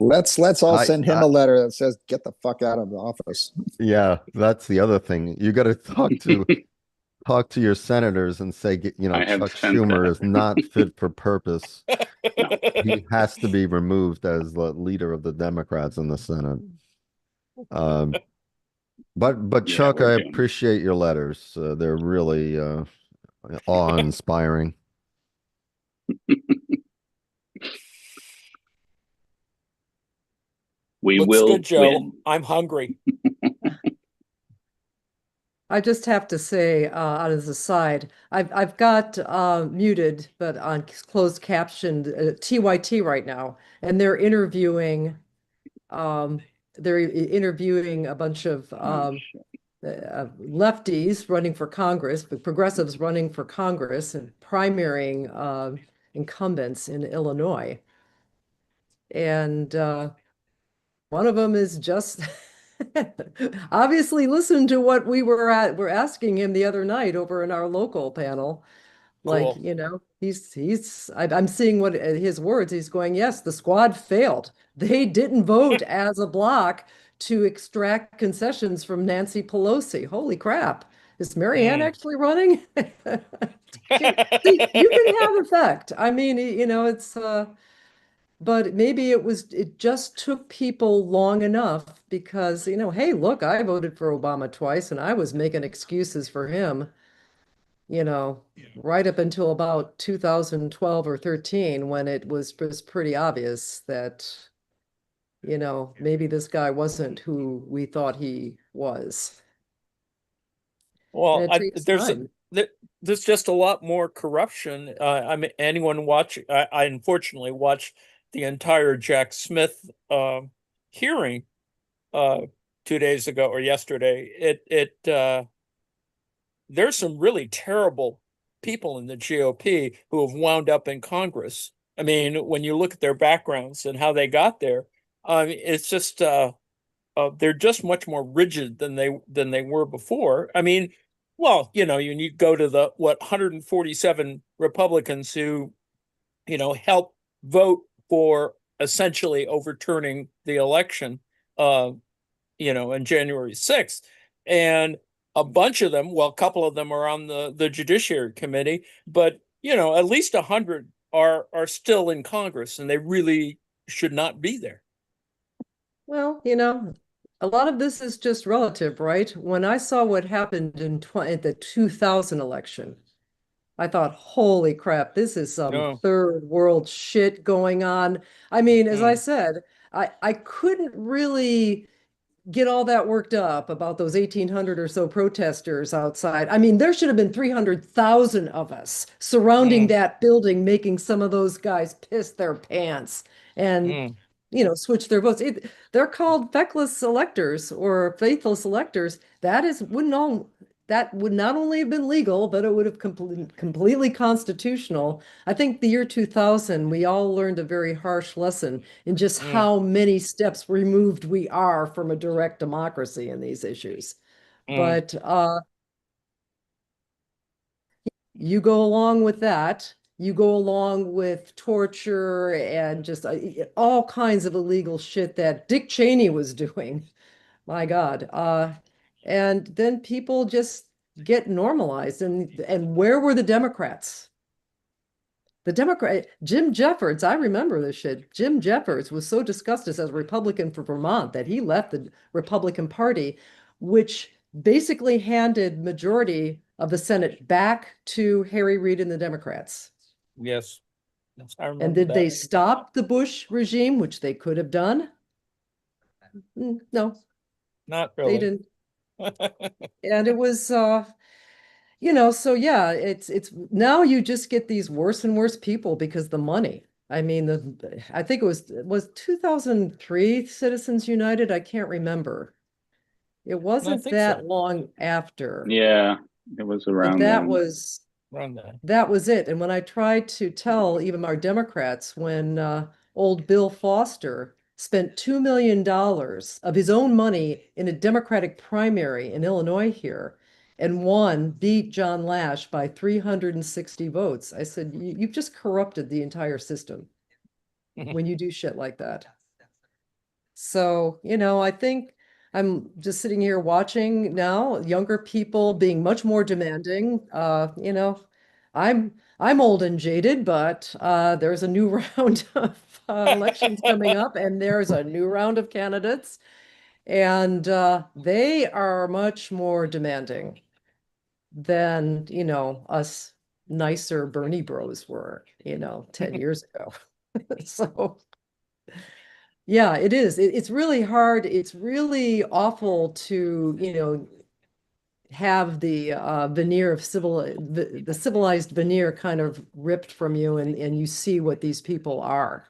E: Let's all send him a letter that says, "Get the fuck out of the office."
C: Yeah, that's the other thing. You got to talk to talk to your senators and say,
H: I have
C: Chuck
H: sent
C: Schumer
H: that.
C: is not fit for purpose.
H: No.
C: He has to be removed as the leader of the Democrats in the Senate. But
H: Yeah,
C: Chuck,
H: we're
C: I
H: doomed.
C: appreciate your letters. They're really awe-inspiring.
H: We
A: Looks
H: will
A: good, Joe.
H: win.
A: I'm hungry.
F: I just have to say, out as a side, I've got muted, but on closed captioned TYT right now, and they're interviewing a bunch of lefties running for Congress, but progressives running for Congress and primarying incumbents in Illinois. And one of them is just obviously listen to what we're asking him the other night over in our local panel. Like,
A: Cool.
F: I'm seeing what his words, he's going, yes, the squad failed. They didn't vote as a block to extract concessions from Nancy Pelosi. Holy crap. Is Marianne actually running? See, you can have effect. I mean, it's but maybe it just took people long enough because, hey, look, I voted for Obama twice and I was making excuses for him, right up until about 2012 or 13 when it was pretty obvious that, maybe this guy wasn't who we thought he was. And
A: Well,
F: it takes time.
A: there's just a lot more corruption. I mean, anyone watch? I unfortunately watched the entire Jack Smith hearing uh, 2 days ago or yesterday. There's some really terrible people in the GOP who have wound up in Congress. I mean, when you look at their backgrounds and how they got there, it's just they're just much more rigid than they were before. I mean, well, you go to the 147 Republicans who, help vote for essentially overturning the election, on January 6th. And a bunch of them, well, a couple of them are on the Judiciary Committee, but at least 100 are still in Congress, and they really should not be there.
F: Well, a lot of this is just relative, right? When I saw what happened in the 2000 election, I thought, holy crap, this is some
A: No.
F: third world shit going on. I mean, as I
A: Mm.
F: said, I couldn't really get all that worked up about those 1,800 or so protesters outside. I mean, there should have been 300,000 of us surrounding
A: Mm.
F: that building, making some of those guys piss their pants and,
A: Mm.
F: switch their votes. They're called feckless electors or faithless electors. That would not only have been legal, but it would have completely constitutional. I think the year 2000, we all learned a very harsh lesson in just
A: Mm.
F: how many steps removed we are from a direct democracy in these issues.
A: Mm.
F: But you go along with that. You go along with torture and just all kinds of illegal shit that Dick Cheney was doing. My God. And then people just get normalized. And where were the Democrats? Jim Jeffords, I remember this shit. Jim Jeffords was so disgusted as a Republican for Vermont that he left the Republican Party, which basically handed majority of the Senate back to Harry Reid and the Democrats.
A: Yes. Yes, I
F: And
A: remember
F: did they
A: that.
F: stop the Bush regime, which they could have done? No,
A: Not
F: they
A: really.
F: didn't. And it was so yeah, it's now you just get these worse and worse people because the money. I mean, I think it was 2003 Citizens United. I can't remember. It
A: I
F: wasn't
A: think so.
F: that long after,
H: Yeah, it was
F: but
H: around
F: that
H: then.
F: was
A: Around that.
F: that was it. And when I tried to tell even our Democrats, when old Bill Foster spent $2 million of his own money in a Democratic primary in Illinois here and beat John Lash by 360 votes, I said, you've just corrupted the entire system when you do shit like that. So, I think I'm just sitting here watching now younger people being much more demanding. I'm old and jaded, but there's a new round of elections coming up, and there's a new round of candidates, and they are much more demanding than, us nicer Bernie bros were, 10 years ago. So yeah, it is. It's really hard. It's really awful to, have the veneer of the civilized veneer kind of ripped from you, and you see what these people are.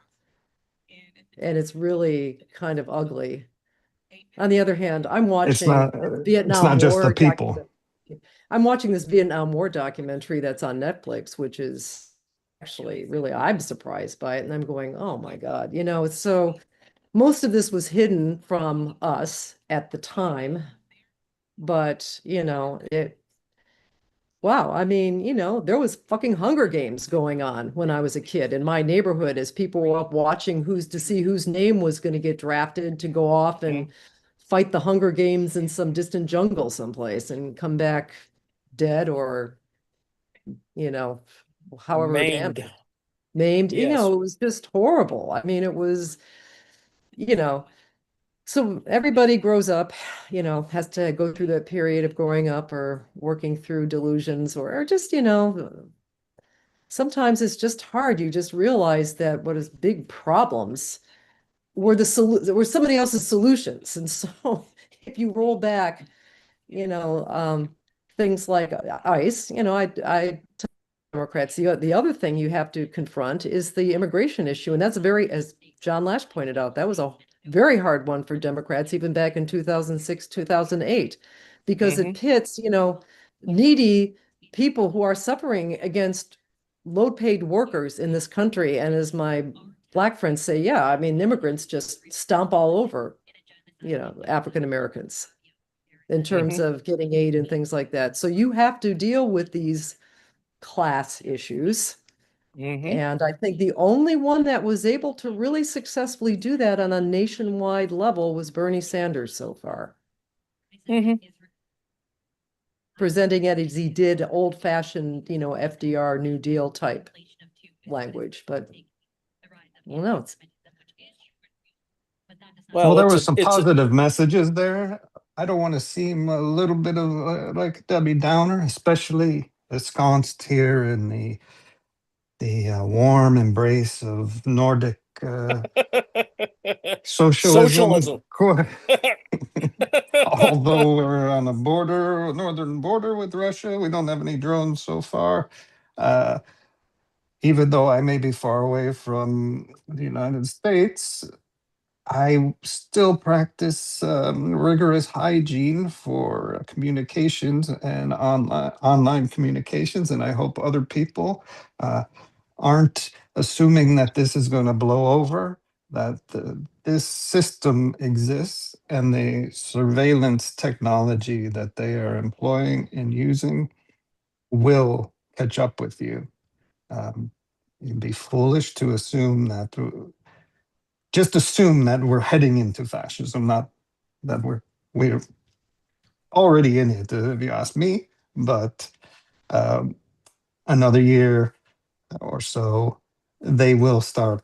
F: And it's really kind of ugly. On the other hand, I'm
B: It's
F: watching
B: not. It's
F: Vietnam
B: not just the
F: War
B: people.
F: documentary. I'm watching this Vietnam War documentary that's on Netflix, which is actually really, I'm surprised by it. And I'm going, oh my God, it's so, most of this was hidden from us at the time, but wow, I mean, there was fucking Hunger Games going on when I was a kid in my neighborhood as people were up watching to see whose name was going to get drafted to go off and fight the Hunger Games in some distant jungle someplace and come back dead or, however
A: Maimed.
F: damaged. Maimed.
A: Yes.
F: It was just horrible. I mean, it was, you know, so everybody grows up, has to go through that period of growing up or working through delusions or just, sometimes it's just hard. You just realize that what is big problems were somebody else's solutions. And so if you roll back, things like ICE, I tell Democrats, the other thing you have to confront is the immigration issue. And that's as John Lash pointed out, that was a very hard one for Democrats, even back in 2006, 2008, because it pits, needy people who are suffering against low-paid workers in this country. And as my Black friends say, yeah, I mean, immigrants just stomp all over, African Americans in terms of getting aid and things like that. So you have to deal with these class issues. And I think the only one that was able to really successfully do that on a nationwide level was Bernie Sanders so far. Presenting it as he did old-fashioned, FDR New Deal type language, but well, no,
B: Well, there
A: it's
B: was some positive messages there. I don't want to seem a little bit of like Debbie Downer, especially ensconced here in the warm embrace of Nordic socialism.
A: socialism.
B: Although we're on a northern border with Russia, we don't have any drones so far. Even though I may be far away from the United States, I still practice rigorous hygiene for communications and online communications, and I hope other people aren't assuming that this is going to blow over, that this system exists, and the surveillance technology that they are employing and using will catch up with you. You'd be foolish to assume that just assume that we're heading into fascism, not that we're already in it, if you ask me. But another year or so, they will start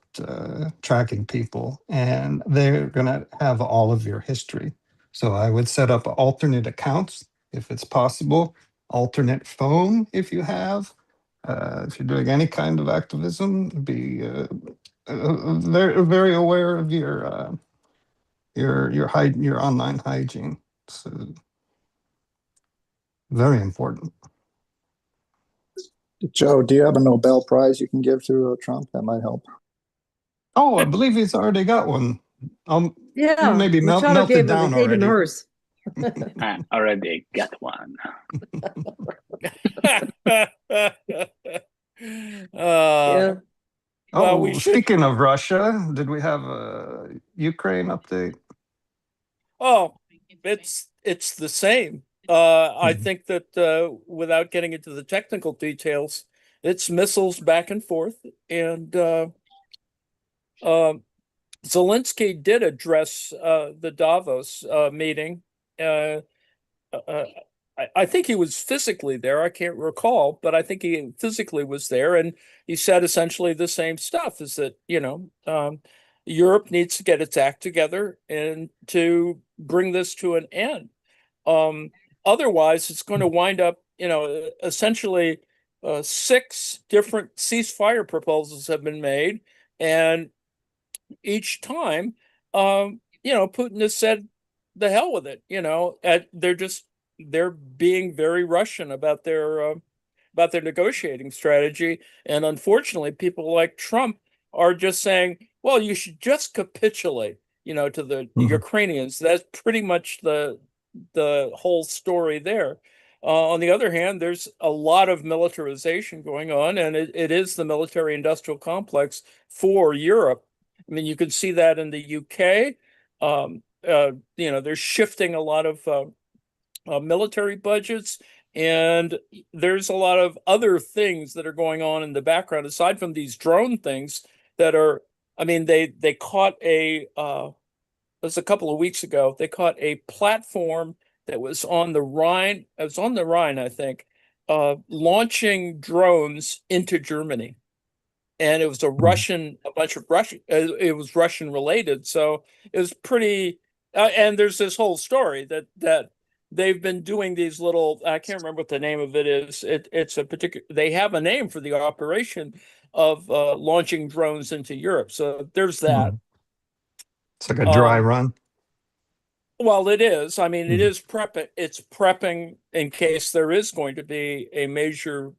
B: tracking people, and they're going to have all of your history. So I would set up alternate accounts if it's possible, alternate phone if you have. If you're doing any kind of activism, be very very aware of your online hygiene. It's very important.
E: Joe, do you have a Nobel Prize you can give to Trump? That might help.
B: Oh, I believe he's already got one.
F: yeah,
B: Maybe
F: Machado
B: melted down
F: gave him
B: already.
F: hers.
H: I already got one.
F: Yeah.
A: Well, we should.
B: Speaking of Russia, did we have a Ukraine update?
A: Oh, it's the same. I think that without getting into the technical details, it's missiles back and forth, and Zelensky did address the Davos meeting. Uh, uh, I think he was physically there. I can't recall, but I think he physically was there, and he said essentially the same stuff: is that Europe needs to get its act together and to bring this to an end. Um, Otherwise, it's going to wind up, essentially, six different ceasefire proposals have been made, and each time, Putin has said, "The hell with it." They're being very Russian about their negotiating strategy, and unfortunately, people like Trump are just saying, "Well, you should just capitulate." To the
B: Mhm.
A: Ukrainians. That's pretty much the whole story there. On the other hand, there's a lot of militarization going on, and it is the military industrial complex for Europe. I mean, you can see that in the UK. They're shifting a lot of military budgets, and there's a lot of other things that are going on in the background aside from these drone things that are. I mean, they caught it was a couple of weeks ago. They caught a platform that was on the Rhine. It was on the Rhine, I think, launching drones into Germany, and it was a bunch of Russian. It was Russian related, so it was pretty. And there's this whole story that they've been doing these little. I can't remember what the name of it is. It's a particular. They have a name for the operation of launching drones into Europe. So there's that.
B: It's like a dry
A: Um,
B: run.
A: Well, it is. I mean, it
B: Mhm.
A: is prepping. It's prepping in case there is going to be a major,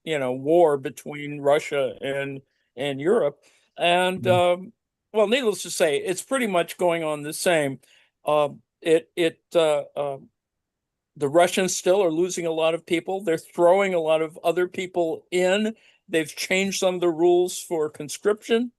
A: war between Russia and Europe. And
B: Mhm.
A: well, needless to say, it's pretty much going on the same. It it The Russians still are losing a lot of people. They're throwing a lot of other people in. They've changed some of the rules for conscription.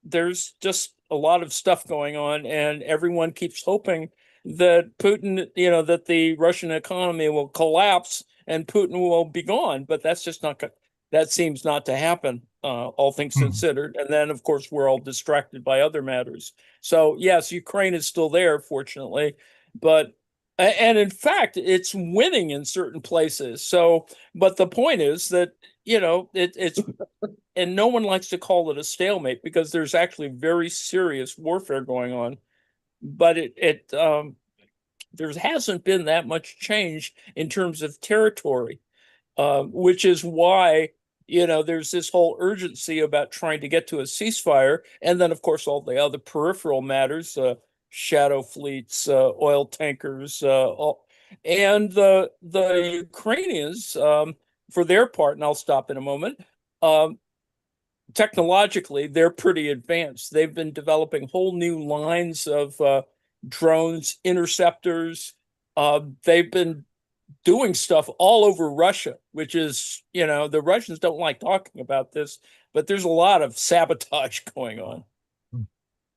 A: There's just a lot of stuff going on, and everyone keeps hoping that that the Russian economy will collapse and Putin will be gone. But that's just not. That seems not to happen, all things
B: Mhm.
A: considered. And then, of course, we're all distracted by other matters. So yes, Ukraine is still there, fortunately, but and in fact, it's winning in certain places. So, but the point is that it's and no one likes to call it a stalemate because there's actually very serious warfare going on. But there hasn't been that much change in terms of territory, which is why there's this whole urgency about trying to get to a ceasefire, and then of course all the other peripheral matters, shadow fleets, oil tankers, and the Ukrainians, for their part, and I'll stop in a moment. Um, Technologically, they're pretty advanced. They've been developing whole new lines of drones, interceptors. They've been doing stuff all over Russia, which is, the Russians don't like talking about this, but there's a lot of sabotage going on.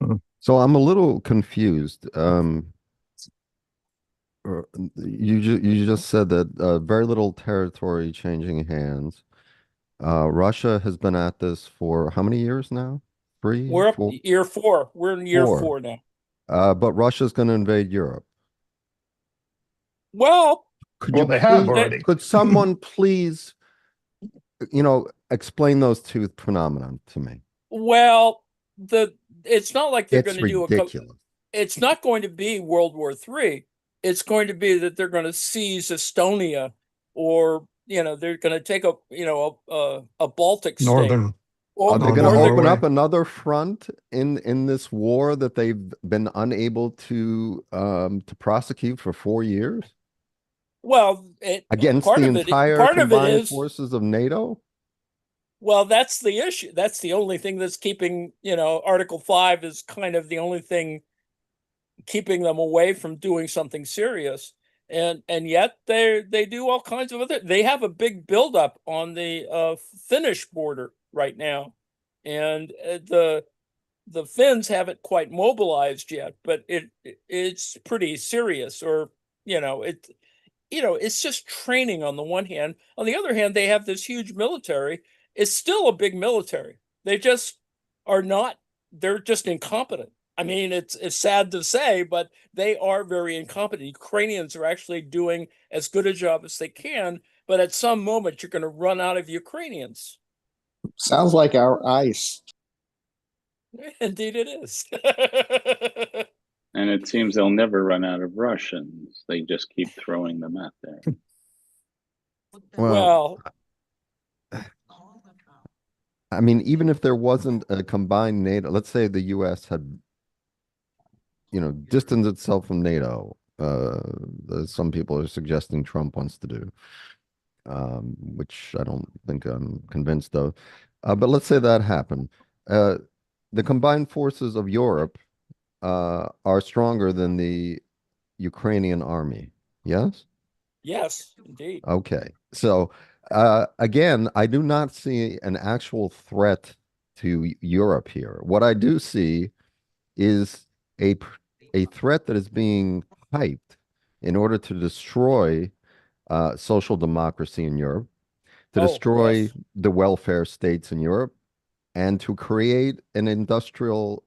B: Mhm.
C: So I'm a little confused. You just said that very little territory changing hands. Russia has been at this for how many years now? Three,
A: We're up
C: four,
A: year four. We're in year
C: four.
A: four now.
C: But Russia's going to invade Europe.
A: Well,
C: Could
B: Well,
C: you
B: they have
C: please,
A: that
B: already.
C: could someone please, explain those two phenomena to me?
A: well, the it's not like they're going
C: It's
A: to do
C: ridiculous.
A: it's not going to be World War III. It's going to be that they're going to seize Estonia, or they're going to take a Baltic state,
B: Northern,
C: Are they going to
A: or they're
C: open
A: going
C: up
B: Norway.
C: another front in this war that they've been unable to prosecute for 4 years
A: well,
C: against the entire
A: part of it
C: combined
A: is.
C: forces of NATO?
A: Well, that's the issue. That's the only thing that's keeping, Article 5 is kind of the only thing keeping them away from doing something serious. And yet they do all kinds of other. They have a big buildup on the Finnish border right now, and the Finns haven't quite mobilized yet, but it's pretty serious. Or it it's just training on the one hand. On the other hand, they have this huge military. It's still a big military. They just are not they're just incompetent. I mean, it's sad to say, but they are very incompetent. Ukrainians are actually doing as good a job as they can, but at some moment you're going to run out of Ukrainians.
E: Sounds like our ice.
A: Indeed, it is.
H: And it seems they'll never run out of Russians. They just keep throwing them out there.
A: Well,
C: I mean, even if there wasn't a combined NATO, let's say the U.S. had, distanced itself from NATO, as some people are suggesting Trump wants to do, which I don't think I'm convinced of. But let's say that happened. The combined forces of Europe are stronger than the Ukrainian army. Yes?
A: yes, indeed.
C: Okay. So again, I do not see an actual threat to Europe here. What I do see is a threat that is being hyped in order to destroy social democracy in Europe, to
A: Oh,
C: destroy
A: yes.
C: the welfare states in Europe, and to create an industrial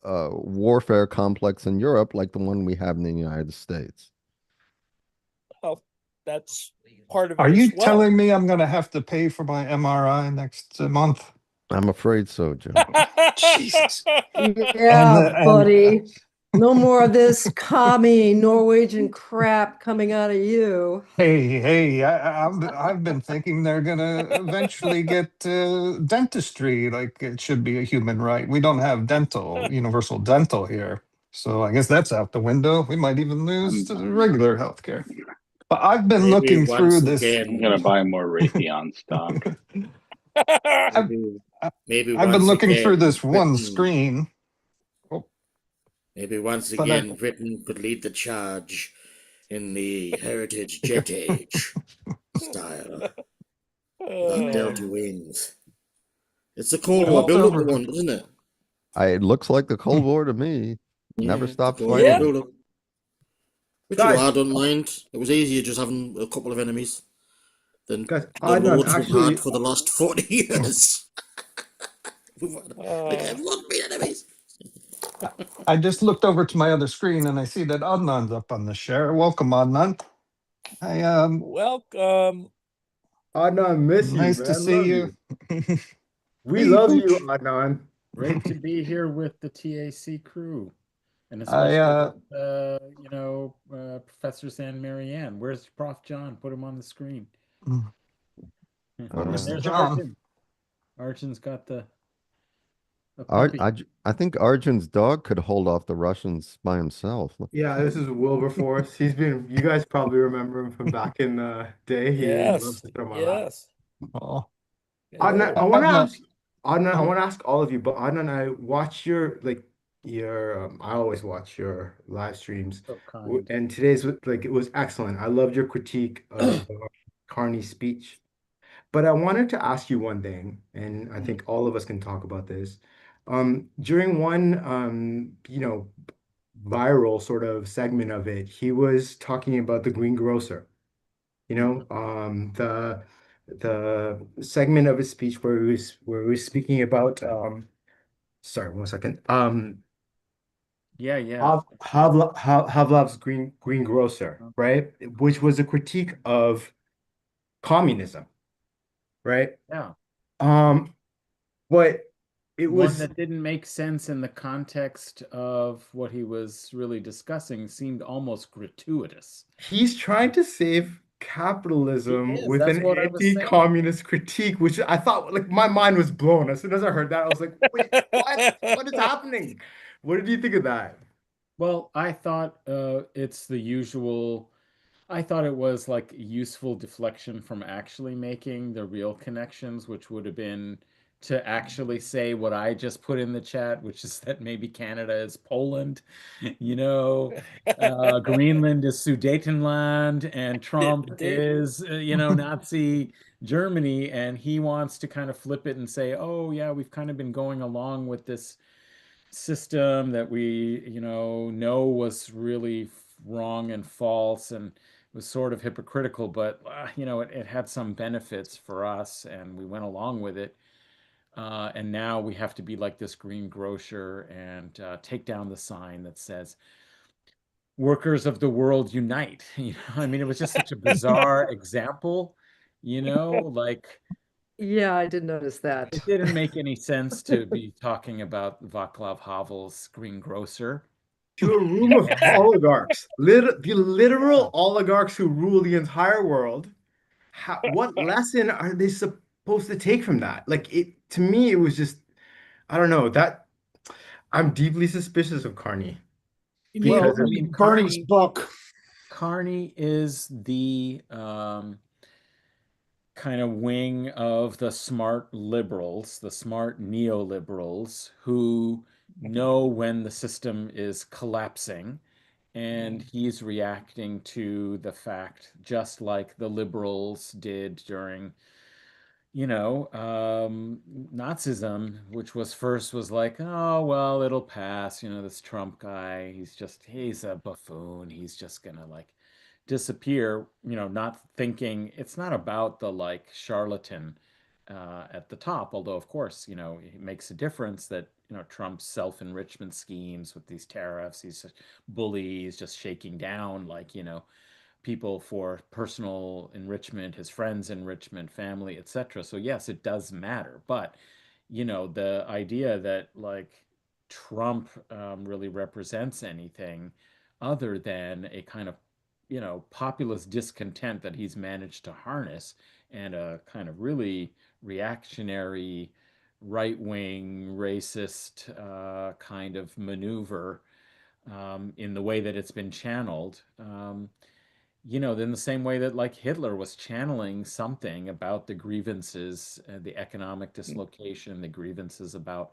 C: warfare complex in Europe like the one we have in the United States.
A: Well, that's part of
B: Are
A: it as
B: you
A: well.
B: telling me I'm going to have to pay for my MRI next month?
C: I'm afraid so, Joe.
B: Jesus.
F: Yeah,
B: And
F: buddy. No more of this commie Norwegian crap coming out of you.
B: hey, I've been thinking they're gonna eventually get dentistry, like it should be a human right. We don't have universal dental here, so I guess that's out the window. We might even lose the regular healthcare. But I've been
D: Maybe
B: looking through
D: once
B: this.
H: I'm
D: again,
H: gonna buy more Raytheon stock.
B: I've,
D: maybe,
B: I-
D: maybe
B: I've been
D: once
B: looking through
D: again,
B: this one
D: Britain,
B: screen. Oh,
D: maybe once
B: but I,
D: again, Britain could lead the charge in the heritage jet age style without Delta wings. It's the Cold
B: I
D: War
B: looked
D: build-up, the
B: over.
D: one, doesn't it?
C: It looks like the Cold War to me. Never
D: Yeah, the
C: stops
D: Cold War
A: Yeah.
C: fighting.
D: build-up. Which,
G: Guys,
D: I don't mind. It was easier just having a couple of enemies than
G: guys,
D: the
G: Adnan,
D: loads we've had
G: actually,
D: for the last 40 years. We've had, like,
A: Uh,
D: everyone's been enemies.
B: I just looked over to my other screen and I see that Adnan's up on the share. Welcome, Adnan. I
A: welcome.
G: Adnan, miss you,
B: Nice to
G: man.
B: see
G: Love
B: you.
G: you. We
B: Hey,
G: love you,
B: Hooch.
G: Adnan.
I: Great to be here with the TAC crew, and
B: I
I: especially with, Professor San Marianne. Where's Prof. John? Put him on the screen.
B: Well,
I: And
B: Mr.
I: there's
B: John.
I: Arjun. Arjun's got the
C: Ar
I: puppy.
C: I think Arjun's dog could hold off the Russians by himself.
G: Yeah, this is Wilberforce. You guys probably remember him from back in the day. He loves
A: Yes,
G: to sit on my lap.
A: yes.
B: Oh,
G: Adnan, I
A: Yeah.
G: want to
B: Adnan.
G: ask Adnan, I
B: Oh,
G: want to ask all of you, but Adnan, I watch I always watch your live streams.
I: So kind.
G: And it was excellent. I loved your critique of Carney's speech. But I wanted to ask you one thing, and I think all of us can talk about this. During one, viral sort of segment of it, he was talking about the greengrocer. The segment of his speech where he was speaking about sorry, 1 second.
I: Yeah, yeah.
G: Havlov's greengrocer, right? Which was a critique of communism, right?
I: Yeah.
G: But it
I: One
G: was
I: that didn't make sense in the context of what he was really discussing seemed almost gratuitous.
G: he's trying to save capitalism
I: is.
G: with
I: That's
G: an
I: what I was saying.
G: anti-communist critique, which I thought, like, my mind was blown. As soon as I heard that, I was like, wait, what? What is happening? What did you think of that?
I: Well, I thought it's the usual. I thought it was like useful deflection from actually making the real connections, which would have been to actually say what I just put in the chat, which is that maybe Canada is Poland, Greenland is Sudetenland, and Trump
A: Indeed.
I: is, Nazi Germany, and he wants to kind of flip it and say, oh, yeah, we've kind of been going along with this system that we, know was really wrong and false and was sort of hypocritical, but it had some benefits for us, and we went along with it. And now we have to be like this green grocer and take down the sign that says "Workers of the world unite." You know, I mean, it was just such a bizarre example. You know, like
F: Yeah, I did notice that.
I: it didn't make any sense to be talking about Václav Havel's Green Grocer.
G: To a room of
I: And
G: oligarchs, the literal oligarchs who rule the entire world. What lesson are they supposed to take from that? Like it to me, it was just I don't know that I'm deeply suspicious of Carney
A: You mean,
G: because
I: well, I
G: of
I: mean,
E: Bernie's book.
I: Carney is the kind of wing of the smart liberals, the smart neoliberals who know when the system is collapsing. And he's reacting to the fact, just like the liberals did during, Nazism, which was first was like, oh, well, it'll pass. This Trump guy, he's a buffoon. He's just gonna like disappear, not thinking it's not about the like charlatan at the top, although of course, it makes a difference that, Trump's self-enrichment schemes with these tariffs, he's a bully, he's just shaking down like, people for personal enrichment, his friends' enrichment, family, etc. So yes, it does matter. But the idea that like Trump really represents anything other than a kind of populist discontent that he's managed to harness and a kind of really reactionary, right-wing, racist kind of maneuver in the way that it's been channeled. In the same way that like Hitler was channeling something about the grievances, the economic dislocation, the grievances about,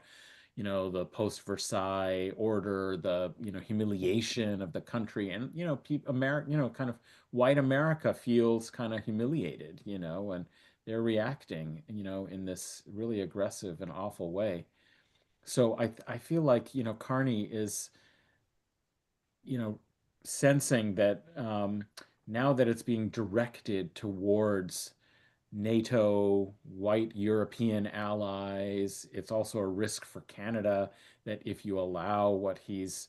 I: the post-Versailles order, the, humiliation of the country. And, people, America, kind of white America feels kind of humiliated, and they're reacting, in this really aggressive and awful way. So I feel like, Carney is, you know, sensing that now that it's being directed towards NATO, white European allies, it's also a risk for Canada that if you allow what he's,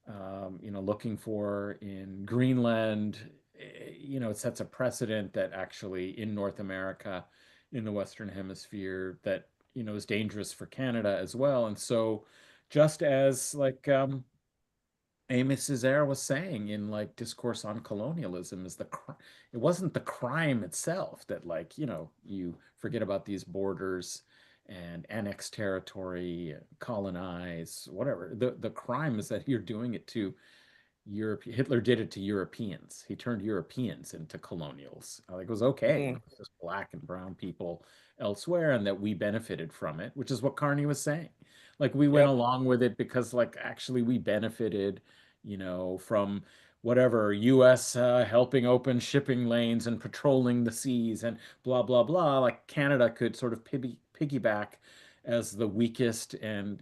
I: looking for in Greenland, it sets a precedent that actually in North America, in the Western Hemisphere, that, is dangerous for Canada as well. And so, just as like Amos Césaire was saying in like Discourse on Colonialism is it wasn't the crime itself that like, you forget about these borders and annex territory, colonize, whatever. The crime is that you're doing it to Europe. Hitler did it to Europeans. He turned Europeans into colonials. Like it was okay. It was just black and brown people elsewhere, and that we benefited from it, which is what Carney was saying. Like we went
A: yep.
I: along with it because, like, actually we benefited, from whatever U.S. Helping open shipping lanes and patrolling the seas and blah blah blah. Like Canada could sort of piggyback as the weakest and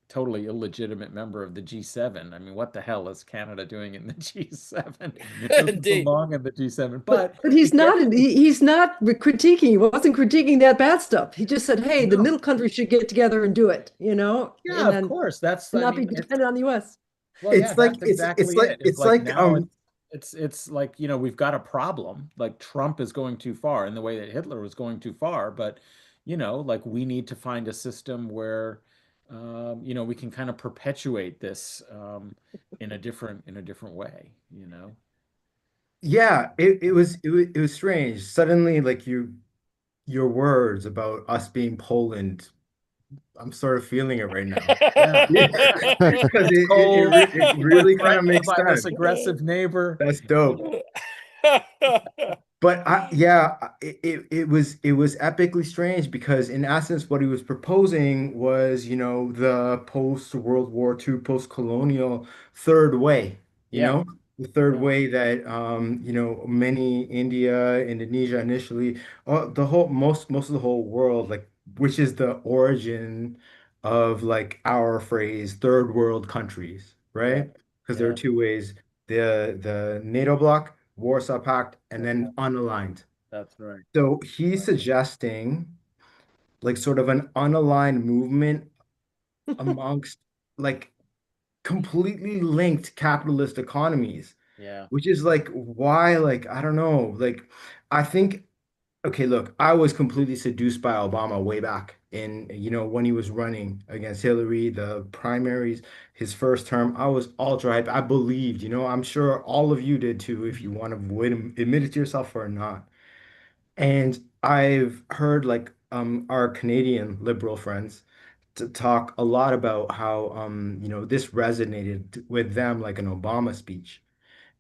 I: totally illegitimate member of the G7. I mean, what the hell is Canada doing in the G7? It doesn't
A: Indeed.
I: belong in the G7.
F: But
I: But
F: he's
I: it gets
F: not he's not critiquing. He wasn't critiquing that bad stuff. He just said, "Hey, the
I: no.
F: middle countries should get together and do it,"
I: Yeah,
F: and
I: of
F: then
I: course. That's
F: and
I: I
F: not be
I: mean,
F: dependent on the U.S.
I: well, yeah, that's exactly it. It's
G: it's
I: like
G: like
I: now it's like, we've got a problem. Like Trump is going too far in the way that Hitler was going too far, but like we need to find a system where we can kind of perpetuate this in a different way.
G: yeah, it was strange. Suddenly, like your words about us being Poland, I'm sort of feeling it right now.
I: Yeah.
G: Because
I: It's cold.
G: it
I: We've been
G: really kind of
I: threatened
G: makes
I: by this
G: sense.
I: aggressive neighbor.
G: That's dope. But it was epically strange because in essence what he was proposing was, the post World War II, post-colonial third way,
I: Yeah.
G: the third
I: Yeah.
G: way that many India, Indonesia initially, the whole most of the whole world, like which is the origin of like our phrase third world countries,
I: Yeah.
G: right? Because there are
I: Yeah.
G: two ways, the NATO bloc, Warsaw Pact, and
I: That's
G: then unaligned.
I: that's right.
G: So he's
I: Right.
G: suggesting like sort of an unaligned movement amongst like completely linked capitalist economies,
I: Yeah.
G: which is like why, like, I don't know, like, I think, okay, look, I was completely seduced by Obama way back in, when he was running against Hillary, the primaries, his first term. I was ultra hype. I believed, I'm sure all of you did too, if you want to admit it to yourself or not. And I've heard like our Canadian liberal friends to talk a lot about how this resonated with them like an Obama speech.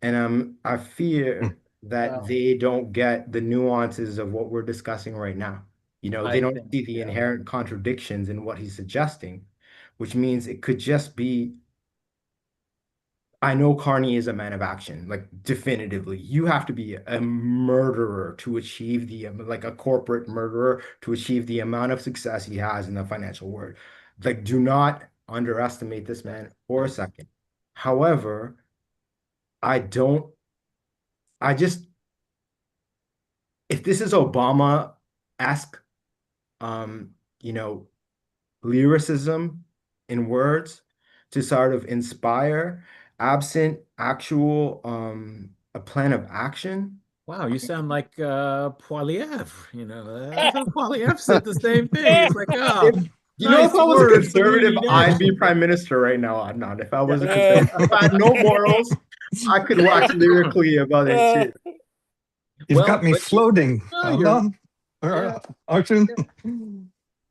G: And I fear that
I: Well,
G: they don't get the nuances of what we're discussing right now. They
I: I
G: don't
I: think,
G: see the
I: yeah.
G: inherent contradictions in what he's suggesting, which means it could just be, I know Carney is a man of action, like definitively. You have to be a murderer to achieve like a corporate murderer to achieve the amount of success he has in the financial world. Like, do not underestimate this man for a second. However, I don't, I just, if this is Obama-esque, um, you know, lyricism in words to sort of inspire, absent actual a plan of action.
I: Wow, you sound like Poilievre, I thought Poilievre said the same thing. He's like, oh,
G: If if
I: nice
G: I was a
I: words, but we
G: conservative,
I: need
G: I'd be
I: action.
G: prime minister right now, Adnan. If I was a
A: Uh,
G: conservative, if I had no morals, I could wax lyrically about it
A: uh,
G: too.
B: You've got
I: Well,
B: me
I: but
B: floating,
I: no, you're
B: Adnan. Or
I: yeah,
B: Arjun.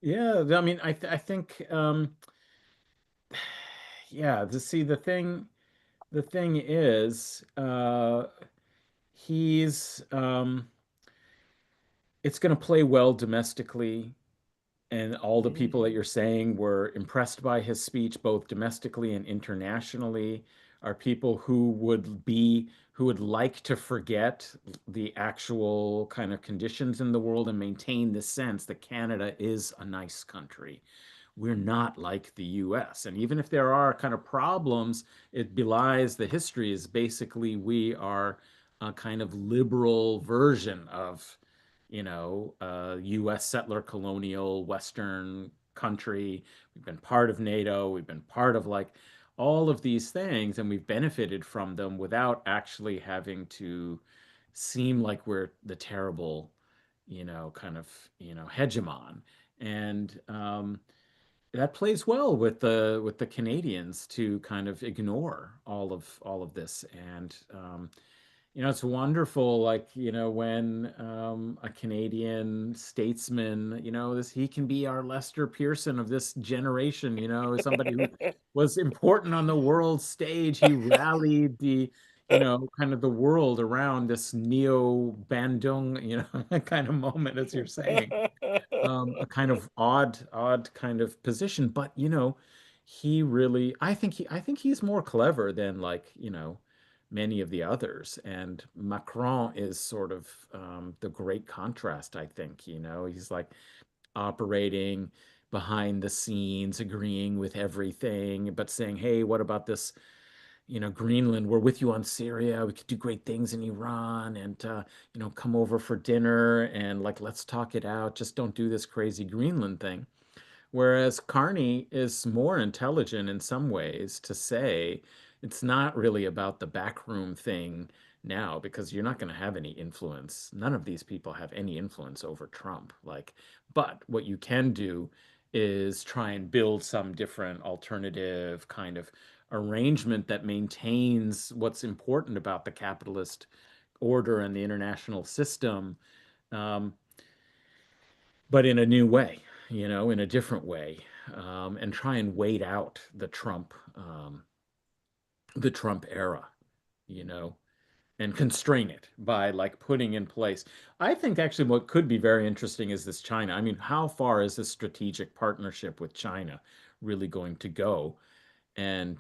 I: yeah, yeah. I mean, I think yeah, to see the thing is he's it's going to play well domestically, and all the people that you're saying were impressed by his speech, both domestically and internationally, are people who would like to forget the actual kind of conditions in the world and maintain the sense that Canada is a nice country. We're not like the US. And even if there are kind of problems, it belies the history is basically we are a kind of liberal version of, US settler colonial Western country. We've been part of NATO. We've been part of like all of these things, and we've benefited from them without actually having to seem like we're the terrible, kind of, hegemon. And that plays well with the Canadians to kind of ignore all of this. And it's wonderful, like, when a Canadian statesman, this he can be our Lester Pearson of this generation, somebody who was important on the world stage. He rallied the, kind of the world around this neo Bandung, kind of moment, as you're saying, a kind of odd kind of position. But he really, I think he's more clever than, like, many of the others. And Macron is sort of the great contrast, I think. He's like operating behind the scenes, agreeing with everything, but saying, hey, what about this? Greenland, we're with you on Syria. We could do great things in Iran, and come over for dinner and, like, let's talk it out. Just don't do this crazy Greenland thing. Whereas Carney is more intelligent in some ways to say it's not really about the backroom thing now, because you're not going to have any influence. None of these people have any influence over Trump. Like, but what you can do is try and build some different alternative kind of arrangement that maintains what's important about the capitalist order and the international system, um, but in a new way, in a different way, and try and wait out the Trump era, you know, and constrain it by, like, putting in place. I think actually what could be very interesting is this China. I mean, how far is this strategic partnership with China really going to go? And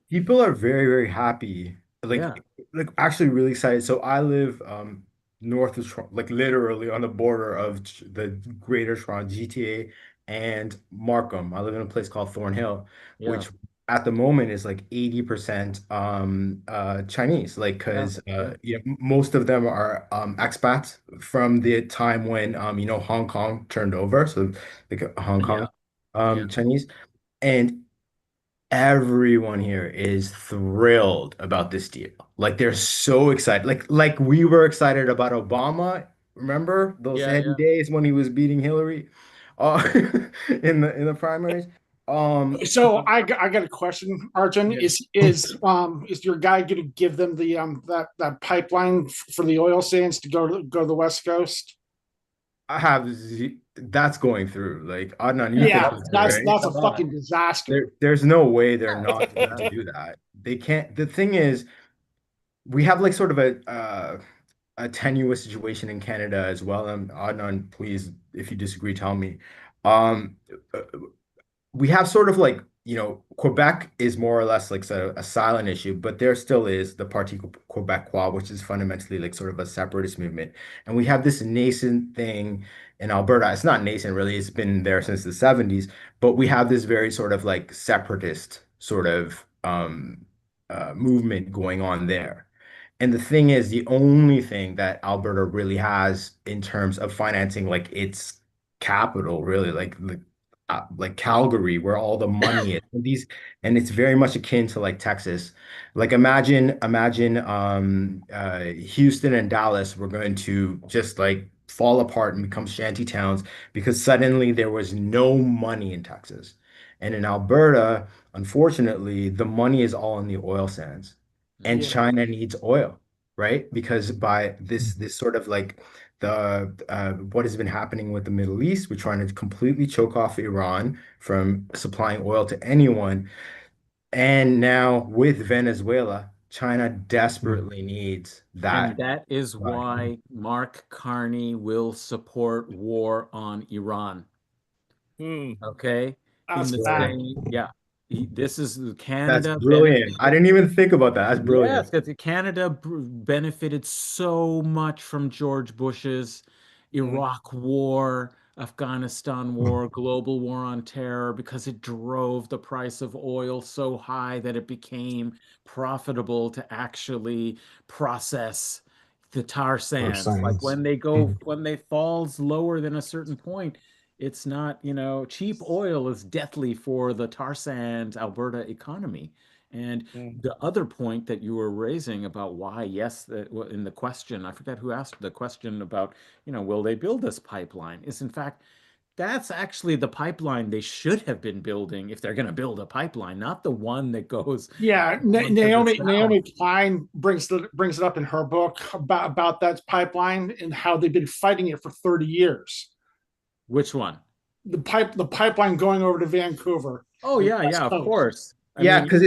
G: People are very, very happy.
I: yeah,
G: Like actually really excited. So I live north of Toronto, like literally on the border of the greater Toronto GTA and Markham. I live in a place called Thornhill,
I: yeah,
G: which at the moment is like 80% Chinese, like
I: Yeah,
G: because
I: yeah,
G: most of them are expats from the time when Hong Kong turned over, so like Hong
I: yeah,
G: Kong
I: yeah.
G: Chinese, and everyone here is thrilled about this deal. Like they're so excited. Like we were excited about Obama. Remember those
I: Yeah,
G: heady
I: yeah.
G: days when he was beating Hillary uh, in the primaries?
J: So I got a question, Arjun.
G: Yeah.
J: Is your guy going to give them the that pipeline for the oil sands to go to the West Coast?
G: That's going through. Like Adnan, you
J: Yeah,
G: think this, right?
J: that's a
I: Come on.
J: fucking disaster.
G: There's no way they're not going to
I: Yeah.
G: do that. They can't. The thing is, we have like sort of a tenuous situation in Canada as well. And Adnan, please, if you disagree, tell me. Um, uh, we have sort of like, Quebec is more or less like a silent issue, but there still is the Parti Quebecois, which is fundamentally like sort of a separatist movement. And we have this nascent thing in Alberta. It's not nascent really, it's been there since the 70s, but we have this very sort of like separatist sort of movement going on there. And the thing is, the only thing that Alberta really has in terms of financing, like its capital, really, like Calgary, where all the money is. And it's very much akin to like Texas. Like imagine Houston and Dallas were going to just like fall apart and become shanty towns because suddenly there was no money in Texas. And in Alberta, unfortunately, the money is all in the oil sands. And
J: Yeah.
G: China needs oil, right? Because by this sort of like the what has been happening with the Middle East, we're trying to completely choke off Iran from supplying oil to anyone. And now with Venezuela, China desperately needs
I: And
G: that.
I: that is
G: Right.
I: why Mark Carney will support war on Iran.
A: Hmm.
I: Okay. In
J: That's
I: the
J: bad.
I: same, yeah. This is
G: That's
I: Canada
G: brilliant. I
I: benefited.
G: didn't even think about that. That's
I: Yes,
G: brilliant.
I: because Canada benefited so much from George Bush's
A: Hmm.
I: Iraq War, Afghanistan War, global war on terror, because it drove the price of oil so high that it became profitable to actually process the tar
B: Or
I: sands. Like
B: science.
I: when they falls lower than a certain point, it's not, cheap oil is deathly for the tar sands Alberta economy. And
A: Hmm.
I: the other point that you were raising about why, yes, in the question, I forget who asked the question about, will they build this pipeline? Is in fact, that's actually the pipeline they should have been building if they're going to build a pipeline, not the one that goes
J: Yeah,
I: on to the south.
J: Naomi Klein brings it up in her book about that pipeline and how they've been fighting it for 30 years.
I: Which one?
J: The pipeline going over to Vancouver
I: Oh,
J: on the
I: yeah,
J: West
I: yeah, of
J: Coast.
I: course. I
G: Yeah,
I: mean,
G: because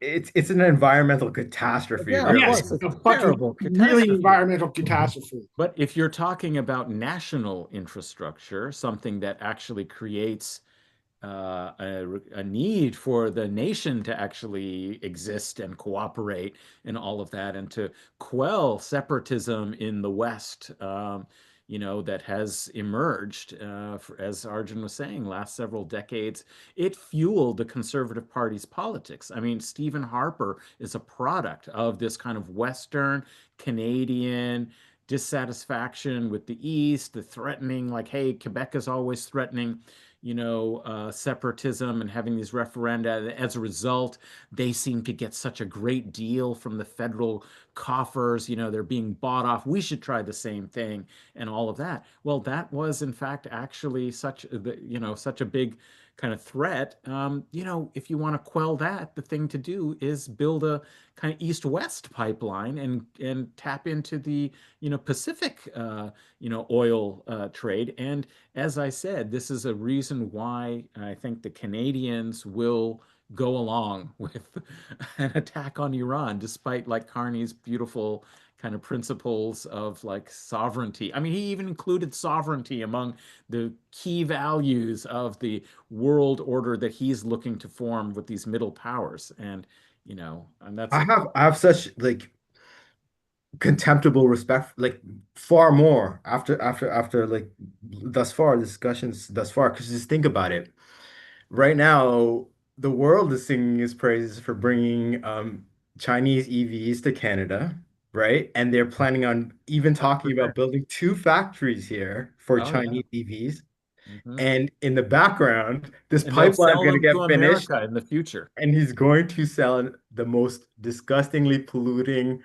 G: it's an environmental catastrophe,
I: yeah, of
J: Yes,
G: really.
I: course, it's
J: a
I: a
J: fucking
I: terrible
J: really
I: catastrophe.
J: environmental catastrophe.
I: But if you're talking about national infrastructure, something that actually creates a need for the nation to actually exist and cooperate and all of that, and to quell separatism in the West, that has emerged, as Arjun was saying, last several decades. It fueled the Conservative Party's politics. I mean, Stephen Harper is a product of this kind of Western Canadian dissatisfaction with the East, the threatening, like, hey, Quebec is always threatening separatism and having these referenda. As a result, they seem to get such a great deal from the federal coffers. They're being bought off. We should try the same thing and all of that. Well, that was in fact actually such a big kind of threat. If you want to quell that, the thing to do is build a kind of east-west pipeline and tap into the Pacific oil trade. And as I said, this is a reason why I think the Canadians will go along with an attack on Iran, despite like Carney's beautiful kind of principles of like sovereignty. I mean, he even included sovereignty among the key values of the world order that he's looking to form with these middle powers. And that's
G: I have such like contemptible respect, like far more after like thus far discussions thus far. Because just think about it. Right now, the world is singing his praises for bringing Chinese EVs to Canada, right? And they're planning on even talking about building two factories here for
I: Oh, yeah.
G: Chinese EVs.
I: Mhm.
G: And in the background, this
I: And they'll
G: pipeline is
I: sell
G: going to
I: them to
G: get finished,
I: America in the future.
G: and he's going to sell the most disgustingly polluting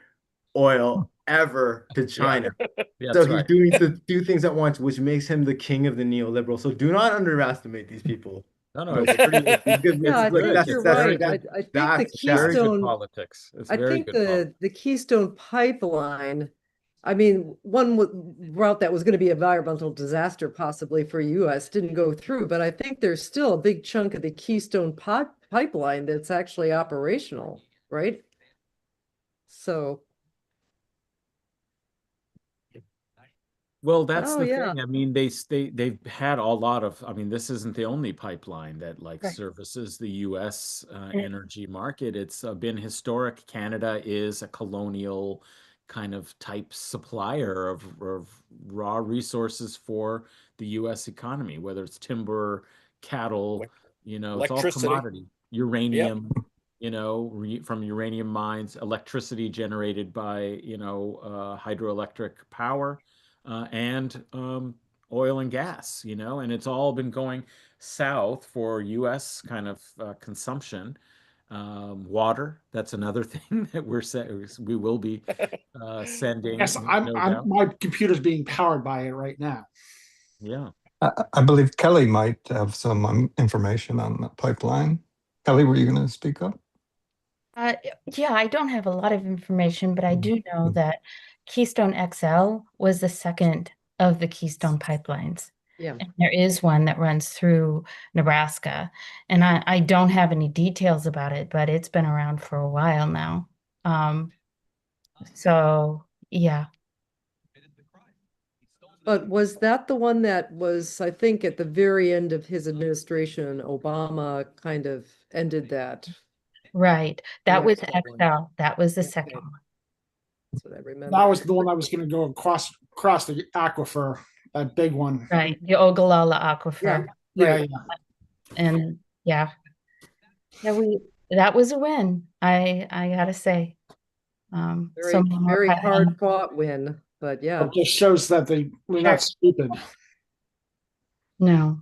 G: oil ever to
I: Yeah.
G: China.
I: Yeah,
G: So
I: that's
G: he's
I: right.
G: doing the two things at once, which makes him the king of the neoliberal. So do not underestimate these people.
I: No, no,
G: So
I: it's pretty,
G: it's good.
F: Yeah, I
G: It's like
I: good.
F: think
G: that's
F: you're
I: It's
G: that's
I: very
F: right.
I: good.
F: I think the
G: that's
I: It's very good
F: Keystone,
I: politics. It's
F: I
I: very
F: think
I: good politics.
F: the Keystone Pipeline, I mean, one route that was going to be an environmental disaster possibly for US didn't go through, but I think there's still a big chunk of the Keystone pipeline that's actually operational, right? So,
I: Well, that's
F: oh
I: the
F: yeah,
I: thing. I mean, they've had a lot of. I mean, this isn't the only pipeline that like
K: Right.
I: services the U.S.
K: And it-
I: energy market. It's been historic. Canada is a colonial kind of type supplier of raw resources for the U.S. economy, whether it's timber, cattle, it's all
A: Electricity.
I: commodity,
A: Yep.
I: uranium, from uranium mines, electricity generated by, hydroelectric power and oil and gas, and it's all been going south for US kind of consumption. Water, that's another thing that we will be sending,
J: Yes,
I: no doubt.
J: my computer's being powered by it right now.
I: Yeah.
B: I believe Kelly might have some information on the pipeline. Kelly, were you going to speak up?
K: Uh, yeah, I don't have a lot of information, but I do know that Keystone XL was the second of the Keystone pipelines.
F: yeah.
K: And there is one that runs through Nebraska. And I don't have any details about it, but it's been around for a while now. So yeah.
F: But was that the one that was, I think, at the very end of his administration, Obama kind of ended that?
K: Right. That
F: Yeah,
K: was
F: that one.
K: XL. That was the
F: Okay.
K: second one.
F: That's what I remember.
J: That was the one I was going to go across the aquifer, that big one.
K: Right. The Ogallala
F: Yeah,
K: Aquifer.
J: Yeah,
F: right.
J: yeah.
K: And yeah. Yeah, that was a win. I gotta say. So
F: Very,
K: many more
F: very
K: pipelines.
F: hard fought win, but yeah.
J: It just shows that we're not stupid.
K: No,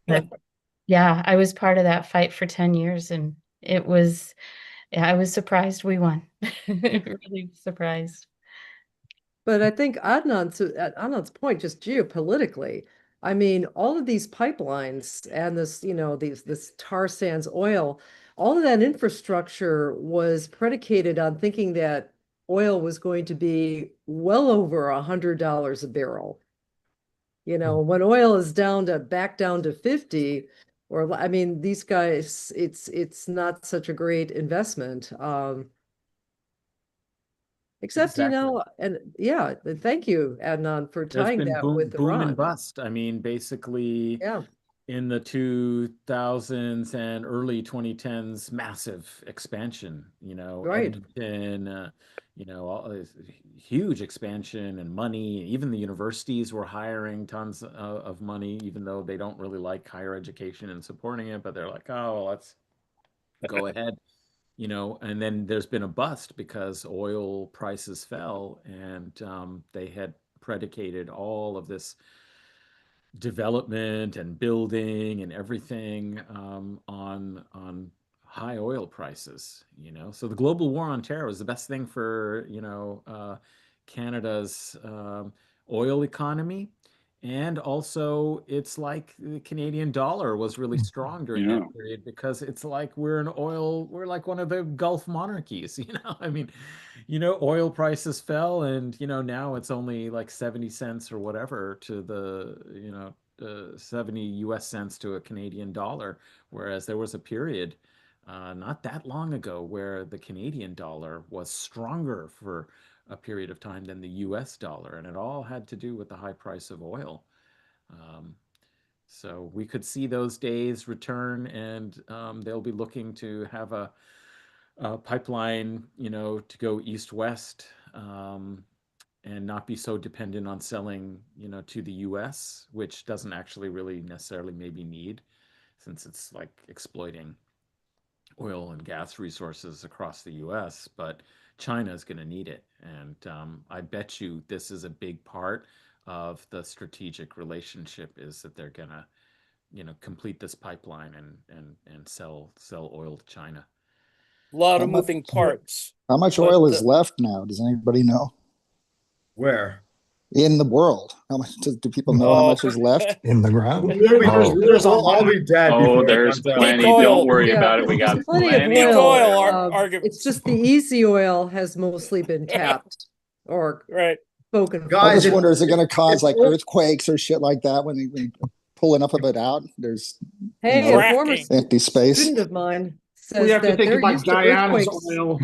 K: but yeah, I was part of that fight for 10 years and I was surprised we won. Really surprised.
F: But I think Adnan's point, just geopolitically, I mean, all of these pipelines and this, this tar sands oil, all of that infrastructure was predicated on thinking that oil was going to be well over $100 a barrel. When oil is back down to 50, or I mean, these guys, it's not such a great investment. Except,
I: Exactly.
F: and yeah, thank you, Adnan, for
I: There's
F: tying
I: been
F: that
I: boom,
F: with
I: boom and
F: Iran.
I: bust. I mean, basically,
F: Yeah,
I: in the 2000s and early 2010s, massive expansion,
F: right.
I: Edmonton, all this huge expansion and money. Even the universities were hiring tons of money, even though they don't really like higher education and supporting it, but they're like, oh, well, let's go ahead. And then there's been a bust because oil prices fell and they had predicated all of this development and building and everything on high oil prices. So the global war on terror was the best thing for Canada's oil economy. And also, it's like the Canadian dollar was really strong during
H: Yeah.
I: that period because it's like we're like one of the Gulf monarchies, I mean, oil prices fell and, now it's only like 70 cents or whatever to the, 70 US cents to a Canadian dollar. Whereas there was a period not that long ago where the Canadian dollar was stronger for a period of time than the US dollar. And it all had to do with the high price of oil. Um, so we could see those days return, and they'll be looking to have a pipeline, to go east-west, and not be so dependent on selling, to the U.S., which doesn't actually really necessarily maybe need since it's like exploiting oil and gas resources across the US, but China is going to need it. And I bet you this is a big part of the strategic relationship is that they're going to, complete this pipeline and sell oil to China.
A: A lot
E: How
A: of
E: much,
A: moving parts.
E: how much
A: But
E: oil is left now? Does anybody know?
G: Where?
E: In the world, how much do people know how
A: oh,
E: much is left?
B: In the ground.
G: We'll, be,
J: There's,
C: Oh,
J: there's a
G: we'll all
J: lot.
G: be dead
H: Oh,
G: before it
H: there's
G: runs out.
A: Peak
H: plenty. Don't
A: oil.
H: worry
F: Yeah,
H: about it. We
F: there's
H: got
F: plenty of
H: plenty of
A: Peak
F: oil.
A: oil
H: oil.
F: It's
A: arguments.
F: just the easy oil has mostly been tapped or
A: Right.
F: spoken
E: I
G: Guys,
E: just
F: for.
E: wonder, is it going to cause
G: it's
E: like
G: old.
E: earthquakes or shit like that when they pull enough of it out? There's
F: Hey,
E: know,
F: a former
A: Fracking.
E: empty space.
F: student of mine
J: We
F: says
J: have to
F: that
J: think
F: they're
J: about
F: used to
J: Guyana's
F: earthquakes.
J: oil.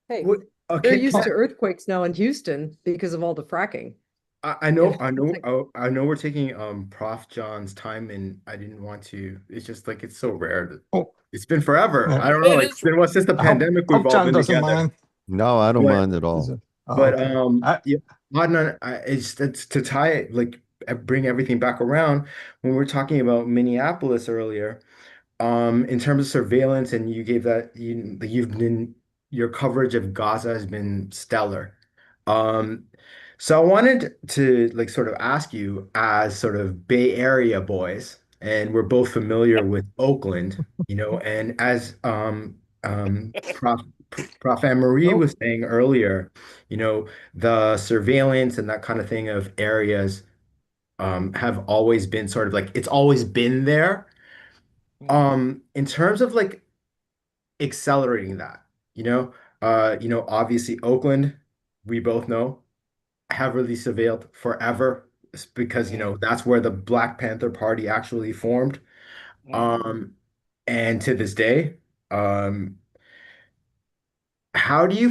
F: Hey,
G: What-
F: they're
G: Okay,
F: used to earthquakes now in Houston because of all the fracking.
G: I know,
F: Yeah,
G: I know,
F: it's like-
G: I know we're taking Prof John's time, and I didn't want to. It's just like it's so rare that
B: Oh,
G: it's been forever.
B: yeah.
G: I don't know.
A: It
G: Like, it's
A: is.
G: been what since the
B: I hope,
G: pandemic we've
B: hope
G: all
B: John
G: been
B: doesn't
G: together.
B: mind.
C: no, I don't
G: But
C: mind at all.
B: Okay.
G: yeah, Adnan, it's to tie it like bring everything back around when we're talking about Minneapolis earlier. In terms of surveillance, and you gave that you've been your coverage of Gaza has been stellar. Um, so I wanted to like sort of ask you as sort of Bay Area boys, and we're both familiar with Oakland, and as Prof. Anne-Marie
F: Oh,
G: was saying earlier, the surveillance and that kind of thing of areas have always been sort of like it's always been there. In terms of like accelerating that, obviously Oakland, we both know, heavily surveilled forever. It's because, that's where the Black Panther Party actually formed. Um, and to this day, um, how do you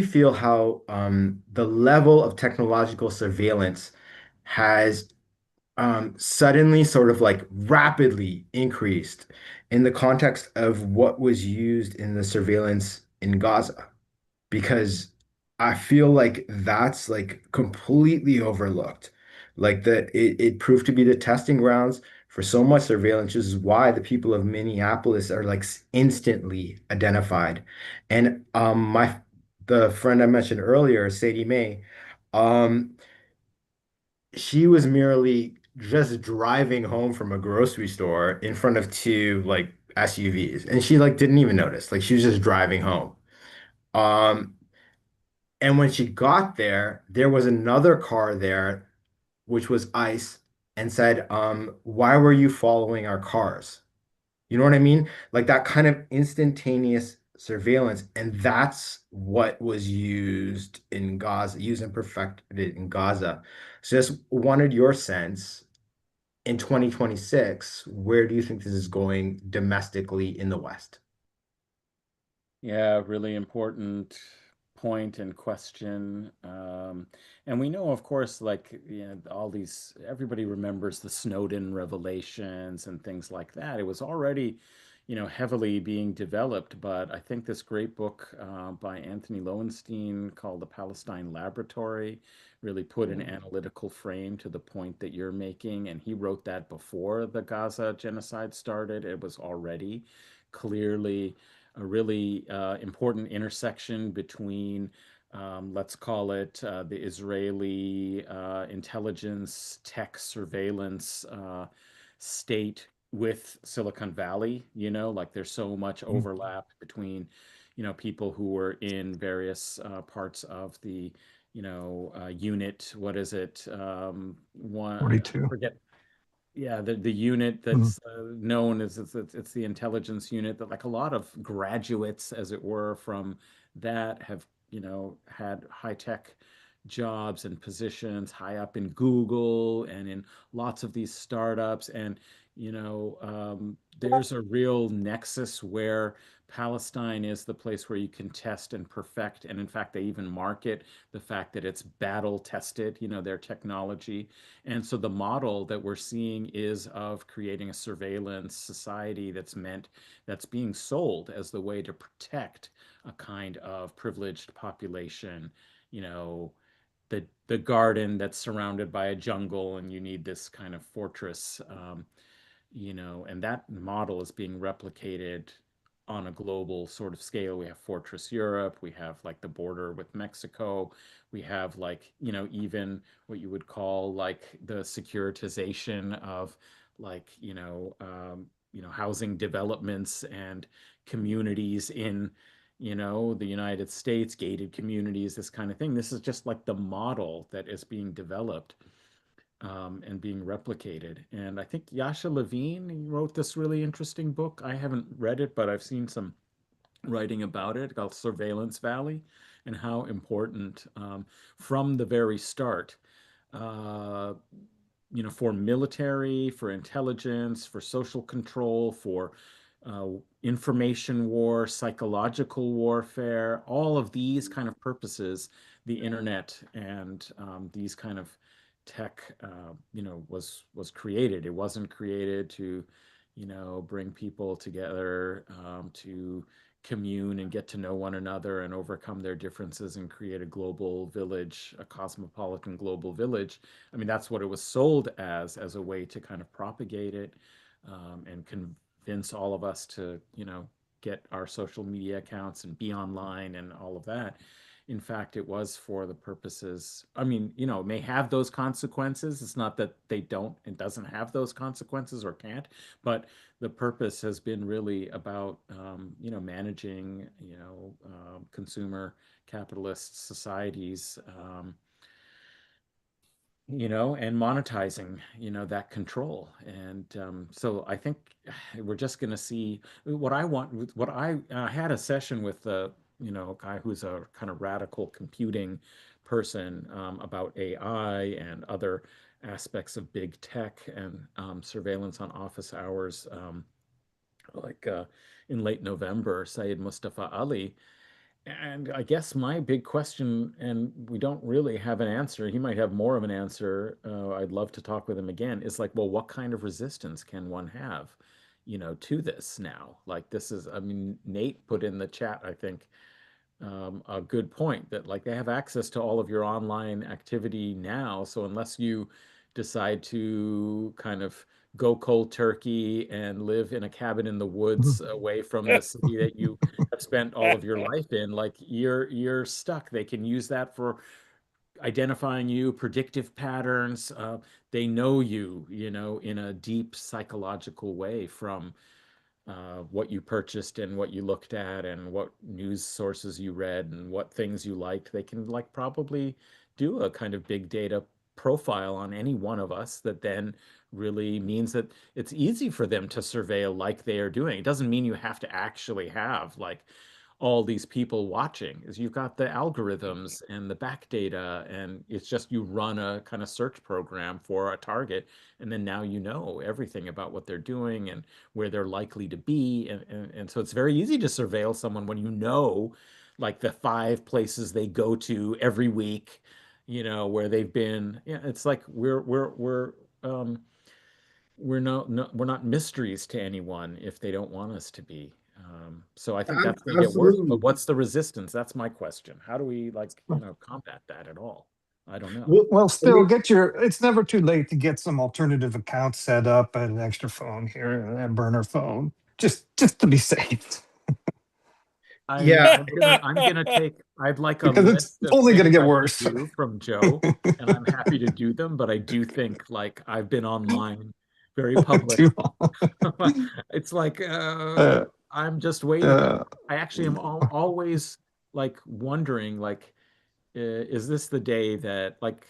G: feel how the level of technological surveillance has suddenly sort of like rapidly increased in the context of what was used in the surveillance in Gaza? Because I feel like that's like completely overlooked. Like that it proved to be the testing grounds for so much surveillance, which is why the people of Minneapolis are like instantly identified. And the friend I mentioned earlier, Sadie Mae, um, she was merely just driving home from a grocery store in front of two like SUVs, and she like didn't even notice. Like she was just driving home. Um, and when she got there, there was another car there, which was ICE, and said, "Why were you following our cars?" You know what I mean? Like that kind of instantaneous surveillance, and that's what was used in Gaza, used and perfected in Gaza. So just wanted your sense in 2026, where do you think this is going domestically in the West?
I: Yeah, really important point and question. And we know, of course, like, all these, everybody remembers the Snowden revelations and things like that. It was already, heavily being developed, but I think this great book by Anthony Lowenstein called The Palestine Laboratory really put an analytical frame to the point that you're making. And he wrote that before the Gaza genocide started. It was already clearly a really important intersection between, let's call it the Israeli intelligence tech surveillance state with Silicon Valley. Like there's so much overlap between, people who were in various parts of the, unit. What is it? I
B: 42.
I: forget. Yeah, the unit
B: Mhm.
I: that's known as it's the intelligence unit that like a lot of graduates, as it were, from that have had high tech jobs and positions high up in Google and in lots of these startups. And there's a real nexus where Palestine is the place where you can test and perfect. And in fact, they even market the fact that it's battle tested, their technology. And so the model that we're seeing is of creating a surveillance society that's being sold as the way to protect a kind of privileged population, you know, the garden that's surrounded by a jungle, and you need this kind of fortress. and that model is being replicated on a global sort of scale. We have Fortress Europe, we have like the border with Mexico, we have like, even what you would call like the securitization of like, housing developments and communities in, the United States, gated communities, this kind of thing. This is just like the model that is being developed and being replicated. And I think Yasha Levine wrote this really interesting book. I haven't read it, but I've seen some writing about it called Surveillance Valley, and how important from the very start, uh, for military, for intelligence, for social control, for uh, information war, psychological warfare, all of these kind of purposes, the internet and these kind of tech, was created. It wasn't created to, bring people together to commune and get to know one another and overcome their differences and create a global village, a cosmopolitan global village. I mean, that's what it was sold as a way to kind of propagate it and convince all of us to, get our social media accounts and be online and all of that. In fact, it was for the purposes, I mean, it may have those consequences. It's not that it doesn't have those consequences or can't, but the purpose has been really about, managing, consumer capitalist societies, and monetizing, that control. And so I think we're just going to see what I want. What I had a session with a guy who's a kind of radical computing person about AI and other aspects of big tech and surveillance on office hours, like in late November, Syed Mustafa Ali. And I guess my big question, and we don't really have an answer, he might have more of an answer. I'd love to talk with him again, is like, well, what kind of resistance can one have, to this now? Like, this is, I mean, Nate put in the chat, I think, a good point that like they have access to all of your online activity now. So unless you decide to kind of go cold turkey and live in a cabin in the woods away from the city that you have spent all of your life in, like you're stuck. They can use that for identifying you, predictive patterns. They know you, in a deep psychological way from what you purchased and what you looked at and what news sources you read and what things you liked. They can like probably do a kind of big data profile on any one of us that then really means that it's easy for them to surveil like they are doing. It doesn't mean you have to actually have like all these people watching. Is you've got the algorithms and the back data, and it's just you run a kind of search program for a target, and then now you know everything about what they're doing and where they're likely to be. And so it's very easy to surveil someone when you know like the 5 places they go to every week, where they've been. Yeah, it's like we're not mysteries to anyone if they don't want us to be. So I think that's going to get worse. But
G: Absolutely.
I: what's the resistance? That's my question. How do we like, combat that at all? I don't know.
B: Well, still it's never too late to get some alternative accounts set up and an extra phone here and a burner phone. Just to be safe.
G: Yeah.
I: I'd like a
B: Because it's
I: list of
B: only going to
I: things
B: get
I: I could
B: worse.
I: do from Joe, and I'm happy to do them, but I do think like I've been online very public.
B: Too long.
I: It's like
B: Uh,
I: I'm just waiting.
B: uh,
I: I actually am always like wondering like is this the day that like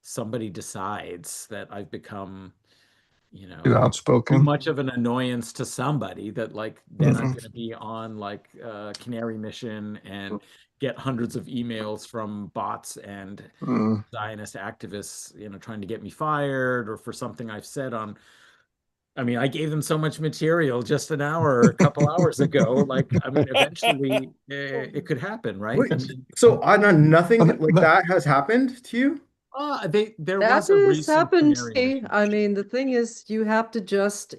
I: somebody decides that I've become,
B: too
I: too
B: outspoken.
I: much of an annoyance to somebody that like then I'm going to be on like Canary Mission and get hundreds of emails from bots and
B: Mm.
I: Zionist activists, trying to get me fired or for something I've said on. I mean, I gave them so much material just an hour or a couple hours ago. Like, I mean, eventually it could happen, right? I
G: Wait,
I: mean,
G: so Adnan, nothing like
B: But
G: that has happened to you?
I: there
F: That
I: was a
F: has
I: recent
F: happened.
I: Canary
F: See,
I: Mission.
F: I mean, the thing is, you have to just,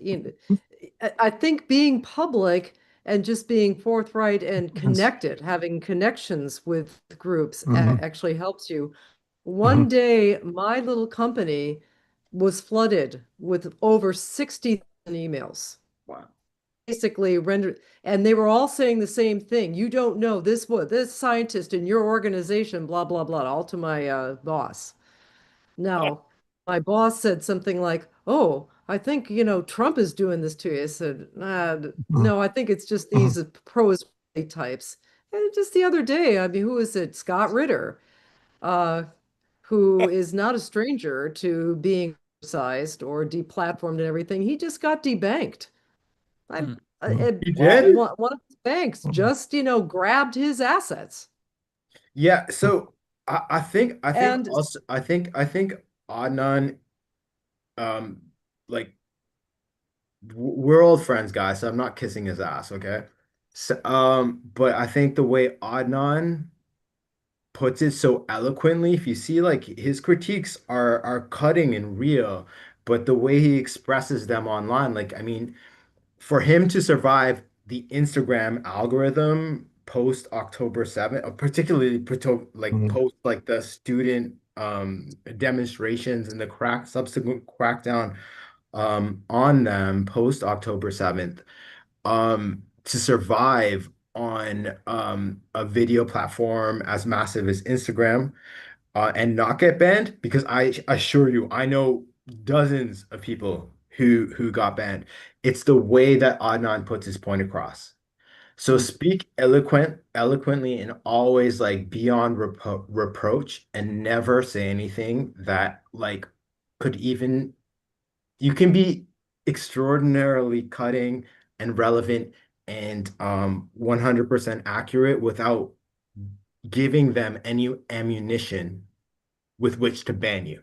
F: I think being public and just being forthright and connected, having connections with groups
B: Mhm.
F: actually helps you.
B: Mhm.
F: One day, my little company was flooded with over 60 emails.
I: Wow.
F: Basically rendered, and they were all saying the same thing. You don't know this scientist in your organization, blah, blah, blah, all to my boss. Now, my boss said something like, "Oh, I think, Trump is doing this to you." I said, no, I think it's just these pro-Israeli types. And just the other day, I mean, who is it? Scott Ritter, who is not a stranger to being criticized or deplatformed and everything. He just got debanked.
G: He did?
F: One of his banks just, grabbed his assets.
G: Yeah, so I think
F: And
G: also I think Adnan, um like we're old friends, guys, so I'm not kissing his ass, okay? So, but I think the way Adnan puts it so eloquently, if you see like his critiques are cutting and real, but the way he expresses them online, like I mean, for him to survive the Instagram algorithm post October 7th, particularly post like the student demonstrations and the subsequent crackdown on them post October 7th, to survive on a video platform as massive as Instagram, and not get banned, because I assure you, I know dozens of people who got banned. It's the way that Adnan puts his point across. So speak eloquently, and always like beyond reproach, and never say anything that like could even, you can be extraordinarily cutting and relevant and 100% accurate without giving them any ammunition with which to ban you.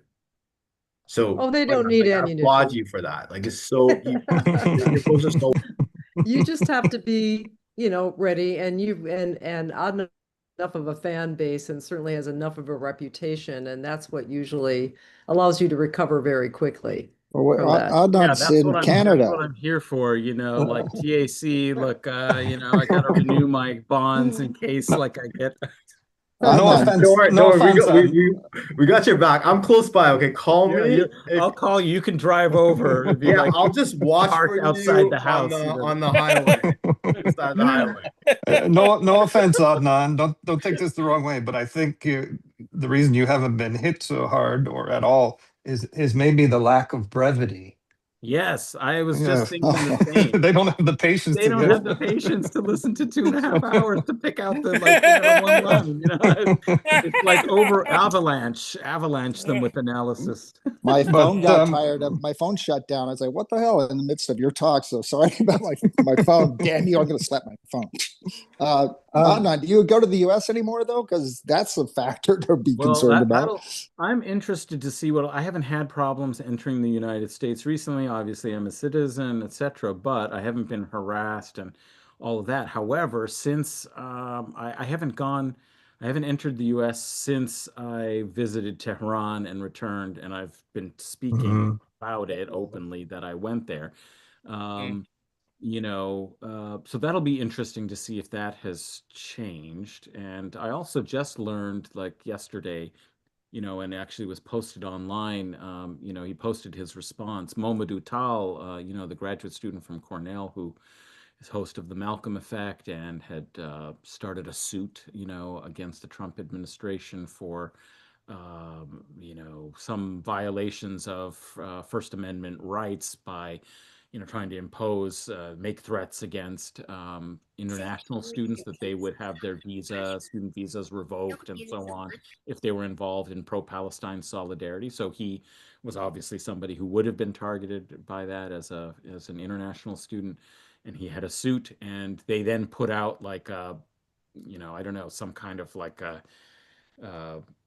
G: So
F: they
G: like,
F: don't need
G: I applaud
F: ammunition.
G: you for that. Like it's so your posts are so
F: You just have to be, ready, and Adnan enough of a fan base and certainly has enough of a reputation, and that's what usually allows you to recover very quickly from that.
I: Yeah,
E: Adnan's
I: that's
E: in
I: what
E: Canada.
I: I'm here for, like TAC, look, I gotta renew my bonds in case like I get
B: No
E: Adnan,
B: offense, no
G: don't worry,
B: offense.
G: we got your back. I'm close by. Okay, call
I: yeah,
G: me.
I: I'll call you. You can drive over. It'd be
G: Yeah,
I: like
G: I'll just watch for
I: parked outside
G: you
I: the house,
G: on the highway, side of the highway.
B: No offense, Adnan. Don't take this the wrong way, but I think the reason you haven't been hit so hard or at all is maybe the lack of brevity.
I: Yes, I was
B: Yeah.
I: just thinking the same.
B: They don't have the patience
I: They
B: to
I: don't have the patience to listen to 2.5 hours to pick out the one line. It's like over avalanche them with analysis.
E: my phone
B: But
E: got tired of my phone shut down. I was like, what the hell, in the midst of your talk? So sorry about my phone. Damn you, I'm gonna slap my phone. Adnan, do you go to the US anymore though? Because that's a factor to be
I: Well,
E: concerned about.
I: I'm interested to see I haven't had problems entering the United States recently. Obviously, I'm a citizen, etc., but I haven't been harassed and all of that. However, since I haven't entered the US since I visited Tehran and returned, and I've been speaking about it openly that I went there. So that'll be interesting to see if that has changed. And I also just learned like yesterday, and actually was posted online. He posted his response. Momadou Tal, the graduate student from Cornell who is host of the Malcolm Effect and had started a suit, against the Trump administration for, some violations of First Amendment rights by, trying to make threats against international students that they would have their student visas revoked and so on if they were involved in pro-Palestine solidarity. So he was obviously somebody who would have been targeted by that as an international student, and he had a suit, and they then put out like I don't know, some kind of like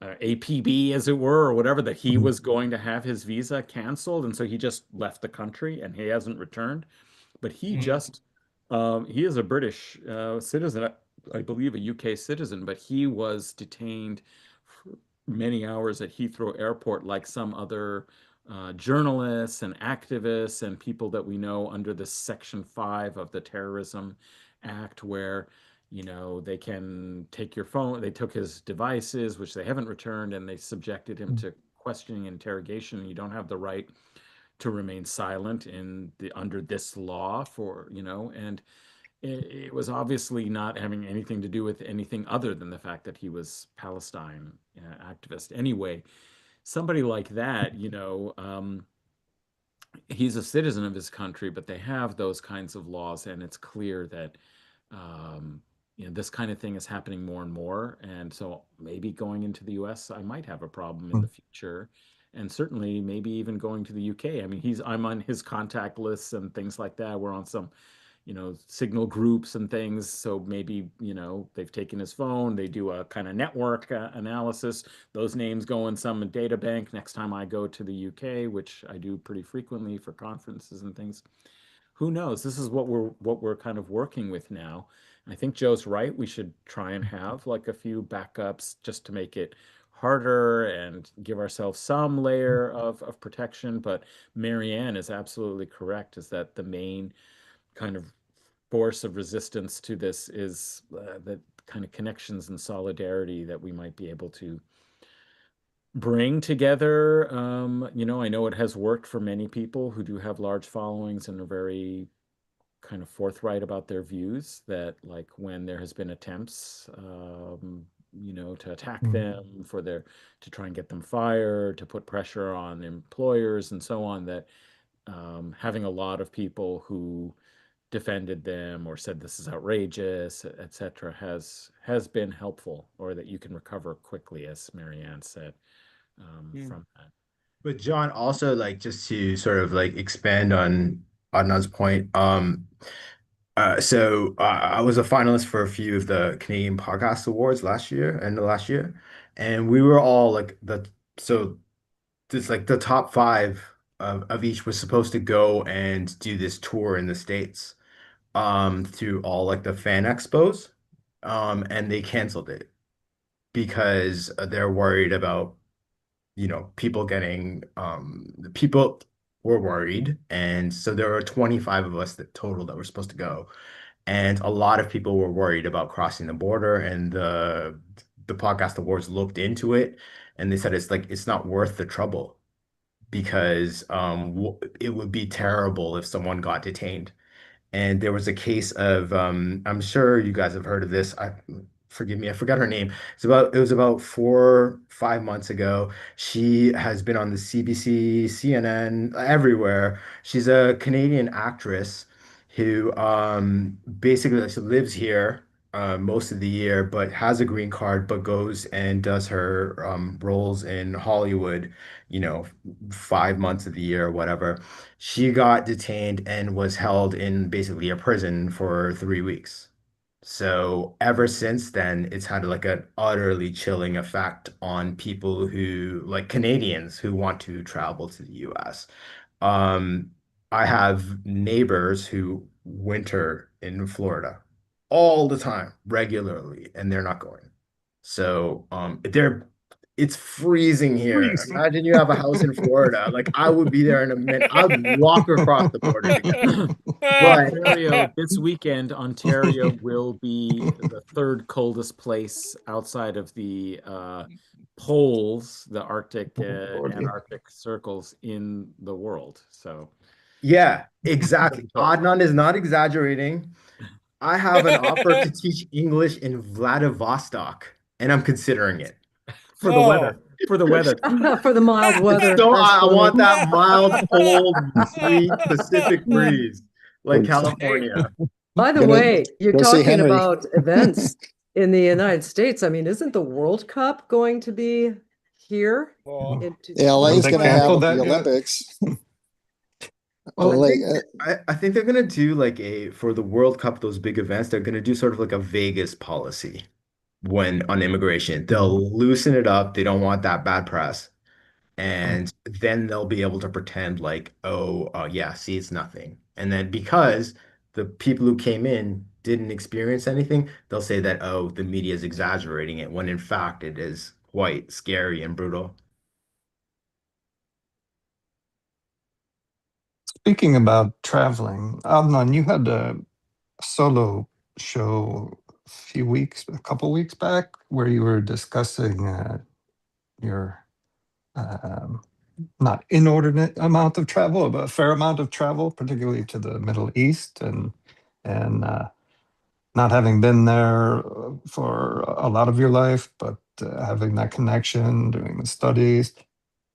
I: APB, as it were, or whatever, that he was going to have his visa canceled, and so he just left the country and he hasn't returned. But he he is a British citizen, I believe a UK citizen, but he was detained for many hours at Heathrow Airport, like some other journalists and activists and people that we know under the Section 5 of the Terrorism Act, where they can take your phone. They took his devices, which they haven't returned, and they subjected him to questioning interrogation. You don't have the right to remain silent under this law for, and it was obviously not having anything to do with anything other than the fact that he was Palestine activist. Anyway, somebody like that, he's a citizen of his country, but they have those kinds of laws, and it's clear that um, this kind of thing is happening more and more. And so maybe going into the US, I might have a problem in the future. And certainly maybe even going to the UK. I mean, I'm on his contact lists and things like that. We're on some, signal groups and things. So maybe, they've taken his phone, they do a kind of network analysis. Those names go in some data bank next time I go to the UK, which I do pretty frequently for conferences and things. Who knows? This is what we're kind of working with now. I think Joe's right. We should try and have like a few backups just to make it harder and give ourselves some layer of protection. But Marianne is absolutely correct, is that the main kind of force of resistance to this is the kind of connections and solidarity that we might be able to bring together. I know it has worked for many people who do have large followings and are very kind of forthright about their views, that like when there has been attempts to attack them to try and get them fired, to put pressure on employers and so on, that having a lot of people who defended them or said this is outrageous, etc., has been helpful, or that you can recover quickly, as Marianne said, from that.
G: But John, also like just to sort of like expand on Adnan's point, I was a finalist for a few of the Canadian Podcast Awards end of last year, and we were all like this like the top five of each was supposed to go and do this tour in the States, through all like the fan expos, and they canceled it because they're worried about people were worried. And so there were 25 of us that total that were supposed to go. And a lot of people were worried about crossing the border, and the podcast awards looked into it, and they said it's not worth the trouble, because it would be terrible if someone got detained. And there was a case of I'm sure you guys have heard of this. Forgive me, I forgot her name. It was about 4 5 months ago. She has been on the CBC, CNN, everywhere. She's a Canadian actress who basically like, she lives here most of the year, but has a green card, but goes and does her roles in Hollywood, 5 months of the year or whatever. She got detained and was held in basically a prison for 3 weeks. So ever since then, it's had like an utterly chilling effect on people who, like Canadians who want to travel to the US. Um, I have neighbors who winter in Florida all the time, regularly, and they're not going. So it's freezing here.
B: Freezing.
G: Imagine you have a house in Florida. Like I would be there in a minute. I would walk across the border to get there. But
I: Ontario, this weekend, Ontario will be the third coldest place outside of the poles, the Arctic, Antarctic circles in the world. So,
G: yeah, exactly. Adnan is not exaggerating. I have an offer to teach English in Vladivostok, and I'm considering it.
I: for the weather, for the weather.
F: For the mild weather.
G: So
F: That's
G: I want
F: funny.
G: that mild, cold, sweet Pacific breeze, like California.
F: By the
E: Gonna
F: way, you're
E: go see
F: talking
E: Henry.
F: about events in the United States. I mean, isn't the World Cup going to be here?
A: Well,
E: LA is
B: They
E: going to have
B: canceled
E: the
B: that yet?
E: Olympics.
G: Well,
E: LA,
G: I think they're gonna do like for the World Cup, those big events, they're gonna do sort of like a Vegas policy when on immigration. They'll loosen it up. They don't want that bad press. And then they'll be able to pretend like, oh, yeah, see, it's nothing. And then because the people who came in didn't experience anything, they'll say that, oh, the media is exaggerating it, when in fact it is quite scary and brutal.
B: Speaking about traveling, Adnan, you had a solo show a couple weeks back, where you were discussing your um, not inordinate amount of travel, but a fair amount of travel, particularly to the Middle East, and not having been there for a lot of your life, but having that connection, doing the studies,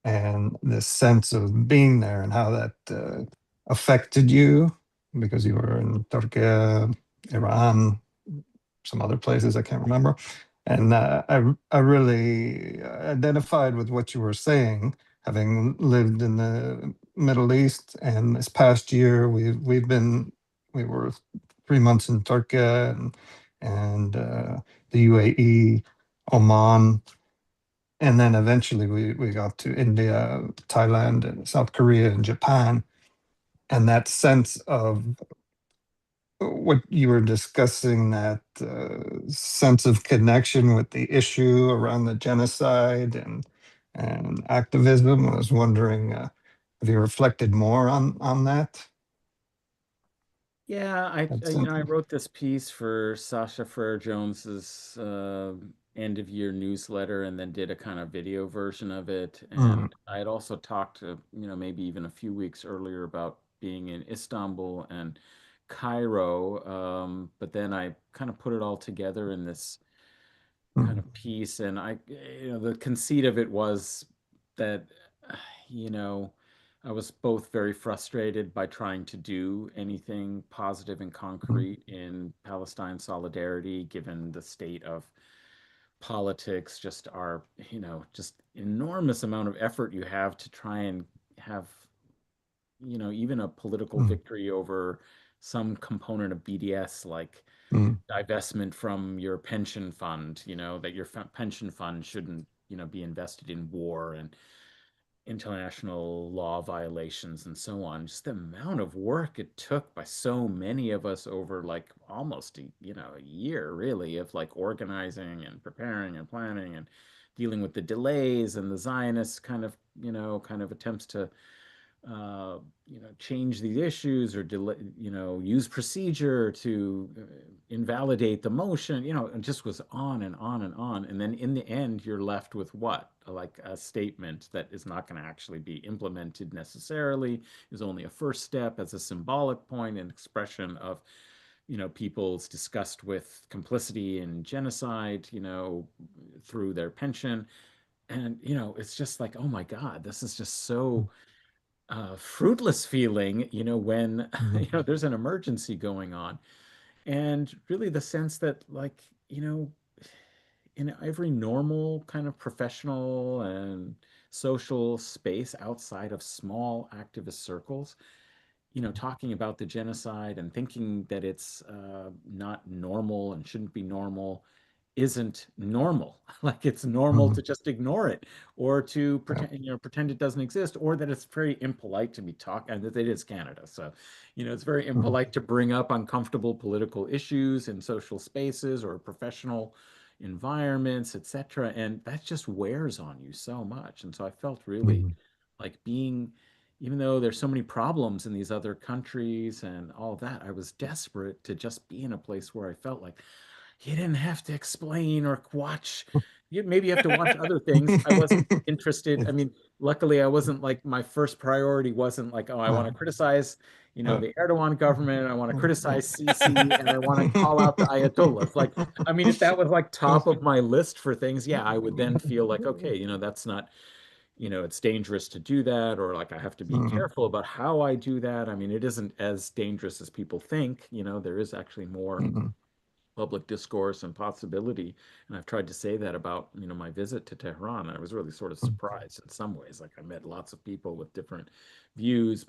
B: and this sense of being there and how that affected you because you were in Turkey, Iran, some other places I can't remember. And I really identified with what you were saying, having lived in the Middle East. And this past year, we were 3 months in Turkey and the UAE, Oman, and then eventually we got to India, Thailand, and South Korea and Japan. And that sense of what you were discussing, that sense of connection with the issue around the genocide and activism. I was wondering, have you reflected more on that?
I: Yeah,
B: That's
I: I wrote this piece for Sasha Frere Jones's end of year newsletter, and then did a kind of video version of it.
B: mm,
I: And I had also talked to, maybe even a few weeks earlier about being in Istanbul and Cairo. But then I kind of put it all together in this kind
B: mm,
I: of piece. And the conceit of it was that, you know, I was both very frustrated by trying to do anything positive and
B: mm,
I: concrete in Palestine solidarity, given the state of politics, just our, just enormous amount of effort you have to try and have, even a political
B: mm,
I: victory over some component of BDS, like
B: mm,
I: divestment from your pension fund, that your pension fund shouldn't, be invested in war and international law violations and so on. Just the amount of work it took by so many of us over like almost a year really of like organizing and preparing and planning and dealing with the delays and the Zionist kind of attempts to uh, change these issues or delay, use procedure to invalidate the motion, it just was on and on and on. And then in the end, you're left with what? Like a statement that is not going to actually be implemented necessarily, is only a first step as a symbolic point and expression of, people's disgust with complicity in genocide, through their pension. And, it's just like, oh my God, this is just so fruitless feeling, when
B: mm,
I: there's an emergency going on, and really the sense that, like, in every normal kind of professional and social space outside of small activist circles, talking about the genocide and thinking that it's not normal and shouldn't be normal isn't normal. Like it's normal to
B: mm,
I: just ignore it or to
B: yeah,
I: pretend it doesn't exist, or that it's very impolite to be talking, and that it is Canada. So, it's very
B: mm,
I: impolite to bring up uncomfortable political issues in social spaces or professional environments, etc. And that just wears on you so much. And so I felt really
B: mm,
I: like being, even though there's so many problems in these other countries and all of that, I was desperate to just be in a place where I felt like you didn't have to explain or watch. Maybe you have to watch other things. I wasn't interested. I
B: it,
I: mean, luckily, I wasn't like, my first priority wasn't like, oh, I want to criticize,
B: uh,
I: the Erdogan government. I want to criticize Sisi, and I want to call out the Ayatollahs. Like, I mean, if that was like top of my list for things, yeah, I would then feel like, okay, that's not, it's dangerous to do that, or like I have to be
B: mm,
I: careful about how I do that. I mean, it isn't as dangerous as people think. There is actually more
B: mm,
I: public discourse and possibility. And I've tried to say that about, my visit to Tehran. I was really sort of
B: mm,
I: surprised in some ways. Like I met lots of people with different views,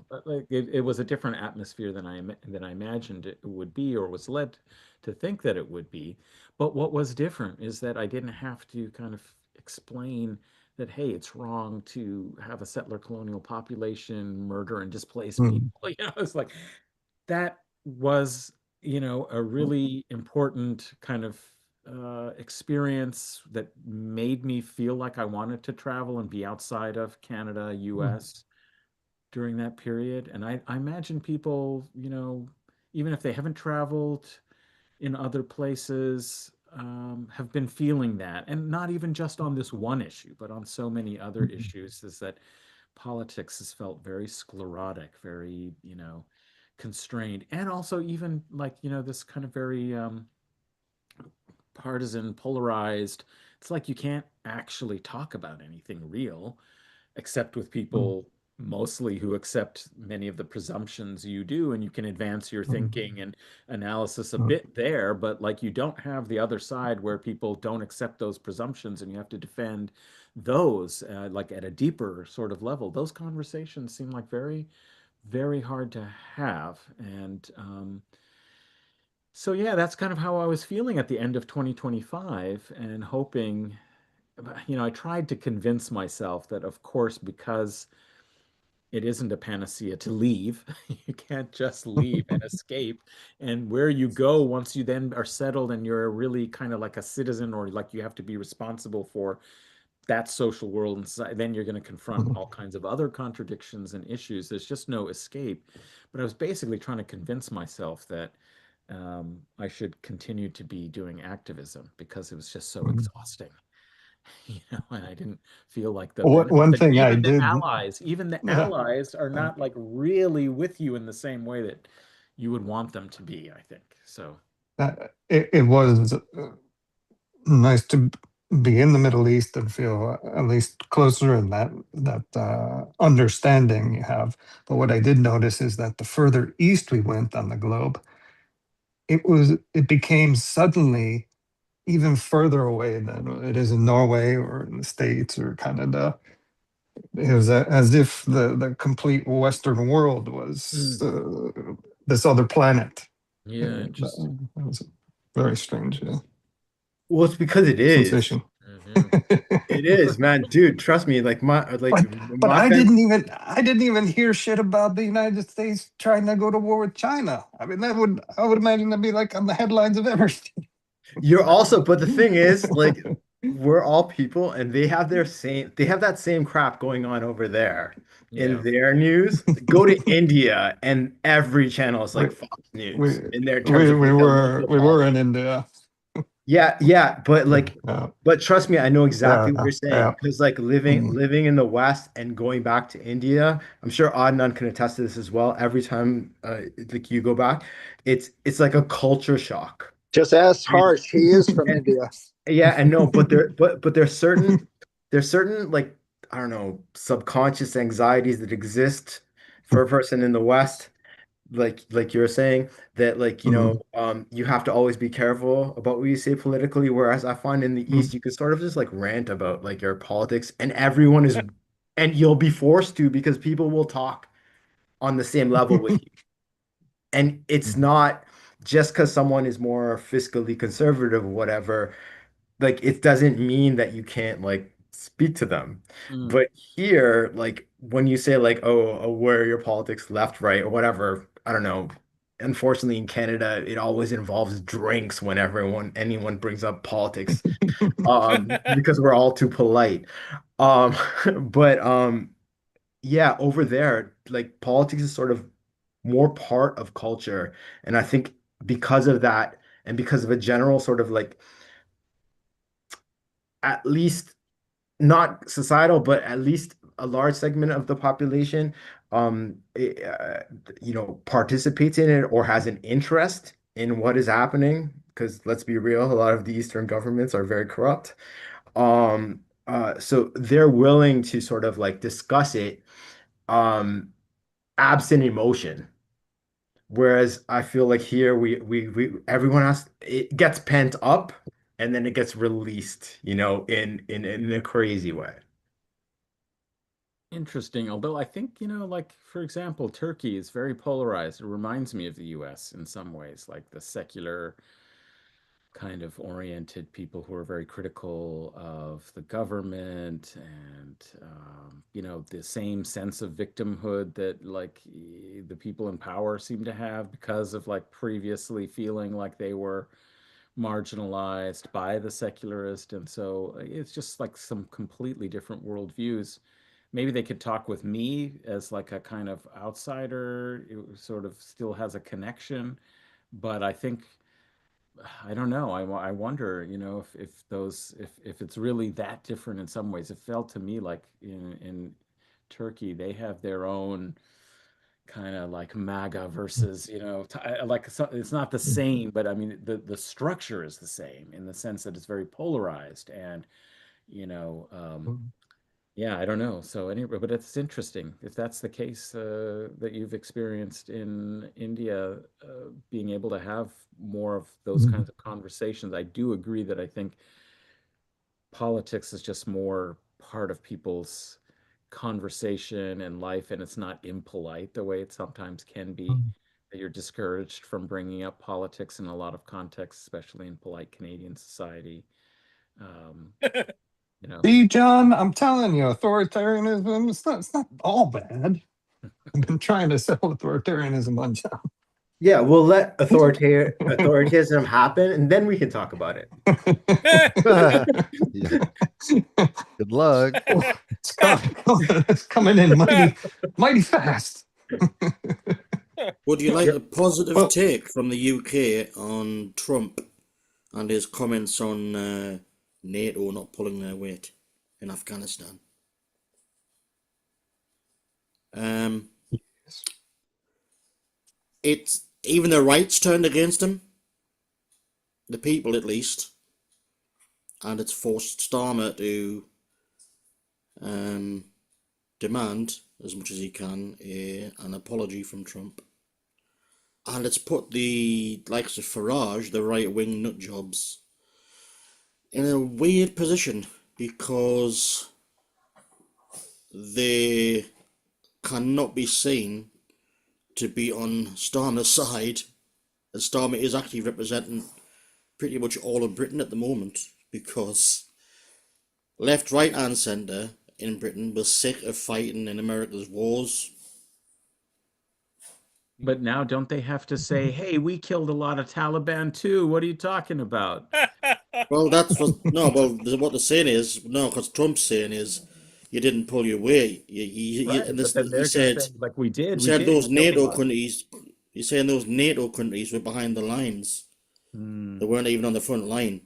I: but like it was a different atmosphere than I imagined it would be, or was led to think that it would be. But what was different is that I didn't have to kind of explain that, hey, it's wrong to have a settler colonial population murder and displace people.
B: mm,
I: It's like that was, a really important kind of experience that made me feel like I wanted to travel and be outside of Canada,
B: mm,
I: US during that period. And I imagine people, even if they haven't traveled in other places, have been feeling that, and not even just on this one issue, but on so many other issues, is that politics has felt very sclerotic, very, constrained, and also even like, this kind of very partisan, polarized. It's like you can't actually talk about anything real except with people mostly who accept many of the presumptions you do, and you can advance your thinking and analysis a bit there, but like you don't have the other side where people don't accept those presumptions and you have to defend those like at a deeper sort of level. Those conversations seem like very, very hard to have. And so yeah, that's kind of how I was feeling at the end of 2025, and hoping, I tried to convince myself that, of course, because it isn't a panacea to leave, you can't just leave and escape. And where you go once you then are settled and you're really kind of like a citizen, or like you have to be responsible for that social world, and then you're going to confront all kinds of other contradictions and issues. There's just no escape. But I was basically trying to convince myself that I should continue to be doing activism because it was just so exhausting. And I didn't feel like the benefits.
B: One
I: And
B: thing I did,
I: even the
B: uh,
I: allies are not like really with you in the same way that you would want them to be, I think. So,
B: it was nice to be in the Middle East and feel at least closer in that understanding you have. But what I did notice is that the further east we went on the globe, it became suddenly even further away than it is in Norway or in the States or Canada. It was as if the complete Western world was this other planet.
I: yeah, interesting.
B: That was very strange
G: Well, it's because it is.
B: sensation.
I: Mhm.
G: It is, man, dude. Trust me.
B: But
G: My
B: I
G: family.
B: didn't even hear shit about the United States trying to go to war with China. I mean, I would imagine that'd be like on the headlines of everything.
G: You're also, but the thing is, like, we're all people, and they have that same crap going on over there in
I: Yeah.
G: their news. Go to India, and every channel is
B: we
G: like Fox
B: we
G: News in their terms of like the local
B: we were in
G: politics.
B: India.
G: Yeah, yeah, but like,
B: Yeah,
G: but trust me, I know
B: yeah,
G: exactly what you're saying
B: yeah.
G: because like
B: Mm.
G: living in the West and going back to India, I'm sure Adnan can attest to this as well. Every time like you go back, it's like a culture shock.
E: Just ask
G: And,
E: Harsh. He is from
G: and
E: India.
G: yeah, and no, but there's certain like I don't know subconscious anxieties that exist for a person in the West like you were saying that like
B: Mm.
G: you have to always be careful about what you say politically, whereas I find in the
B: Mm.
G: East you can sort of just like rant about like your politics and everyone is and you'll be forced to because people will talk on the same level with you, and it's not just because someone is more fiscally conservative or whatever, like it doesn't mean that you can't like speak to them.
I: Mm.
G: But here, like when you say like, oh, where are your politics left, right, or whatever, I don't know. Unfortunately, in Canada, it always involves drinks whenever anyone brings up politics, because we're all too polite. Um, but yeah, over there, like politics is sort of more part of culture, and I think because of that, and because of a general sort of like at least not societal, but at least a large segment of the population, participates in it or has an interest in what is happening. Because let's be real, a lot of the Eastern governments are very corrupt. So they're willing to sort of like discuss it, um, absent emotion. Whereas I feel like here we everyone has it gets pent up and then it gets released, in a crazy way.
I: Interesting. Although I think, like, for example, Turkey is very polarized. It reminds me of the US in some ways, like the secular kind of oriented people who are very critical of the government, and the same sense of victimhood that like the people in power seem to have because of like previously feeling like they were marginalized by the secularist. And so it's just like some completely different worldviews. Maybe they could talk with me as like a kind of outsider. It sort of still has a connection, but I think I don't know. I wonder, if it's really that different in some ways. It felt to me like in Turkey they have their own kind of like MAGA versus, it's not the same, but I mean the structure is the same in the sense that it's very polarized and yeah, I don't know. So anyway, but it's interesting if that's the case that you've experienced in India, being able to have more of those kinds of conversations. I do agree that I think politics is just more part of people's conversation and life, and it's not impolite the way it sometimes can be. That you're discouraged from bringing up politics in a lot of contexts, especially in polite Canadian society.
B: See, John, I'm telling you, authoritarianism, it's not all bad. I've been trying to sell authoritarianism on John.
G: Yeah, we'll let authoritarianism happen, and then we can talk about it.
C: Good luck.
B: It's coming in mighty fast.
D: Would you like a positive take from the UK on Trump and his comments on NATO not pulling their weight in Afghanistan? It's even the right's turned against him, the people at least, and it's forced Starmer to demand as much as he can an apology from Trump. And it's put the likes of Farage, the right-wing nutjobs, in a weird position because they cannot be seen to be on Starmer's side, as Starmer is actually representing pretty much all of Britain at the moment, because left, right and centre in Britain was sick of fighting in America's wars.
I: But now don't they have to say, hey, we killed a lot of Taliban too? What are you talking about?
D: Well, what they're saying is, no, because Trump's saying is, you didn't pull your weight.
I: But then they're
D: said,
I: saying, like, we did.
D: he said those
I: we killed a
D: NATO
I: lot.
D: countries, he's saying those NATO countries were behind the lines. They weren't even on the front line.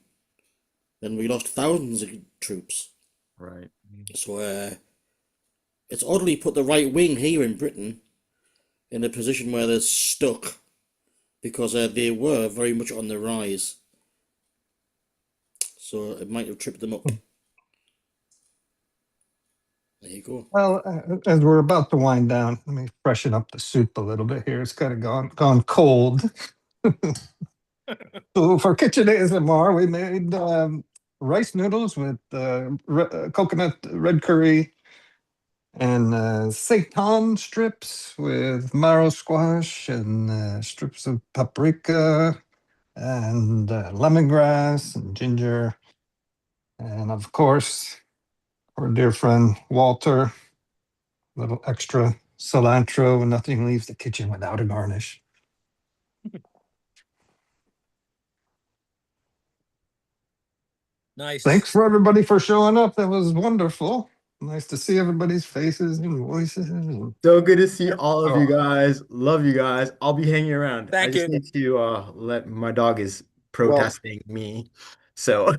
D: Then we lost thousands of troops.
I: Right.
D: So it's oddly put the right wing here in Britain in a position where they're stuck, because they were very much on the rise. So it might have tripped them up. There you go.
B: Well, as we're about to wind down, let me freshen up the soup a little bit here. It's kind of gone cold. So for Kitchen ASMR, we made rice noodles with coconut red curry and seitan strips with marrow squash and strips of paprika and lemongrass and ginger. And of course, our dear friend Walter, a little extra cilantro. Nothing leaves the kitchen without a garnish.
A: Nice.
B: Thanks for everybody for showing up. That was wonderful. Nice to see everybody's faces and voices.
G: So good to see all of you guys. Love you guys. I'll be hanging around.
A: Thank
G: I just
A: you.
G: need to let my dog is protesting me. So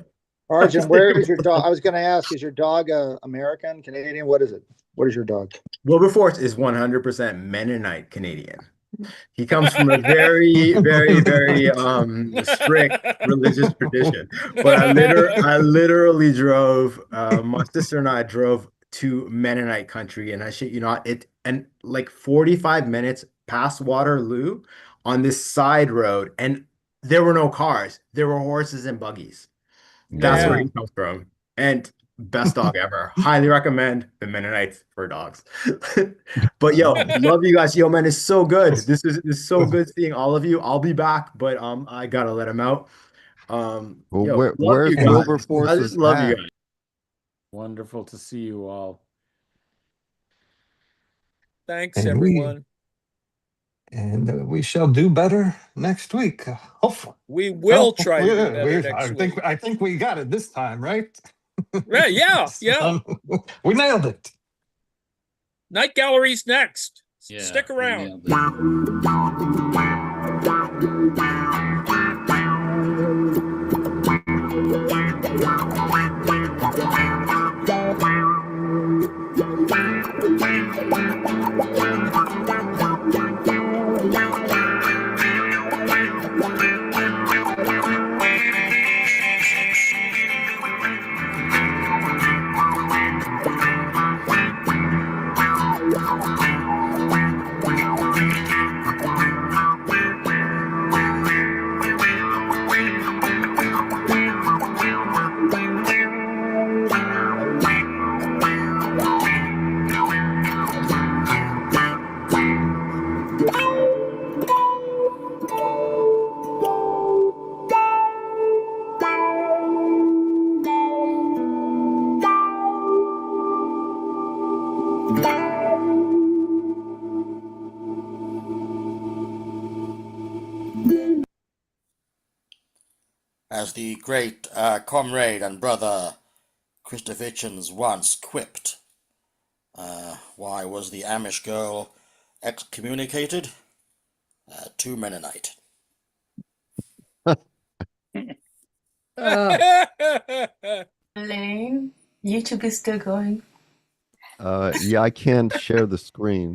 E: Arjun, where is your dog? I was going to ask, is your dog American, Canadian? What is it? What is your dog?
G: Wilberforce is 100% Mennonite Canadian. He comes from a very, very, very strict religious tradition. But I literally drove, my sister and I drove to Mennonite country, and I shit you not, and like 45 minutes past Waterloo on this side road, and there were no cars, there were horses and buggies. That's where he comes from. And best dog ever. Highly recommend the Mennonites for dogs. But yo, love you guys. Yo, man, it's so good. This is so good seeing all of you. I'll be back, but I gotta let him out.
C: Well,
G: Yo,
C: where's
G: you guys.
C: Wilberforce's
G: I just love you
C: hat?
G: guys.
I: Wonderful to see you all.
A: Thanks,
B: And
A: everyone.
B: we shall do better next week. Hopefully.
A: We will try to do better next
B: I
A: week.
B: think we got it this time, right?
A: Yeah.
B: We nailed it.
A: Night Gallery's next.
L: Yeah,
A: Stick
L: we
A: around.
L: nailed it.
D: As the great comrade and brother Christopher Hitchens once quipped, why was the Amish girl excommunicated? Too Mennonite.
K: Elaine, YouTube is still going.
C: Yeah, I can't share the screen.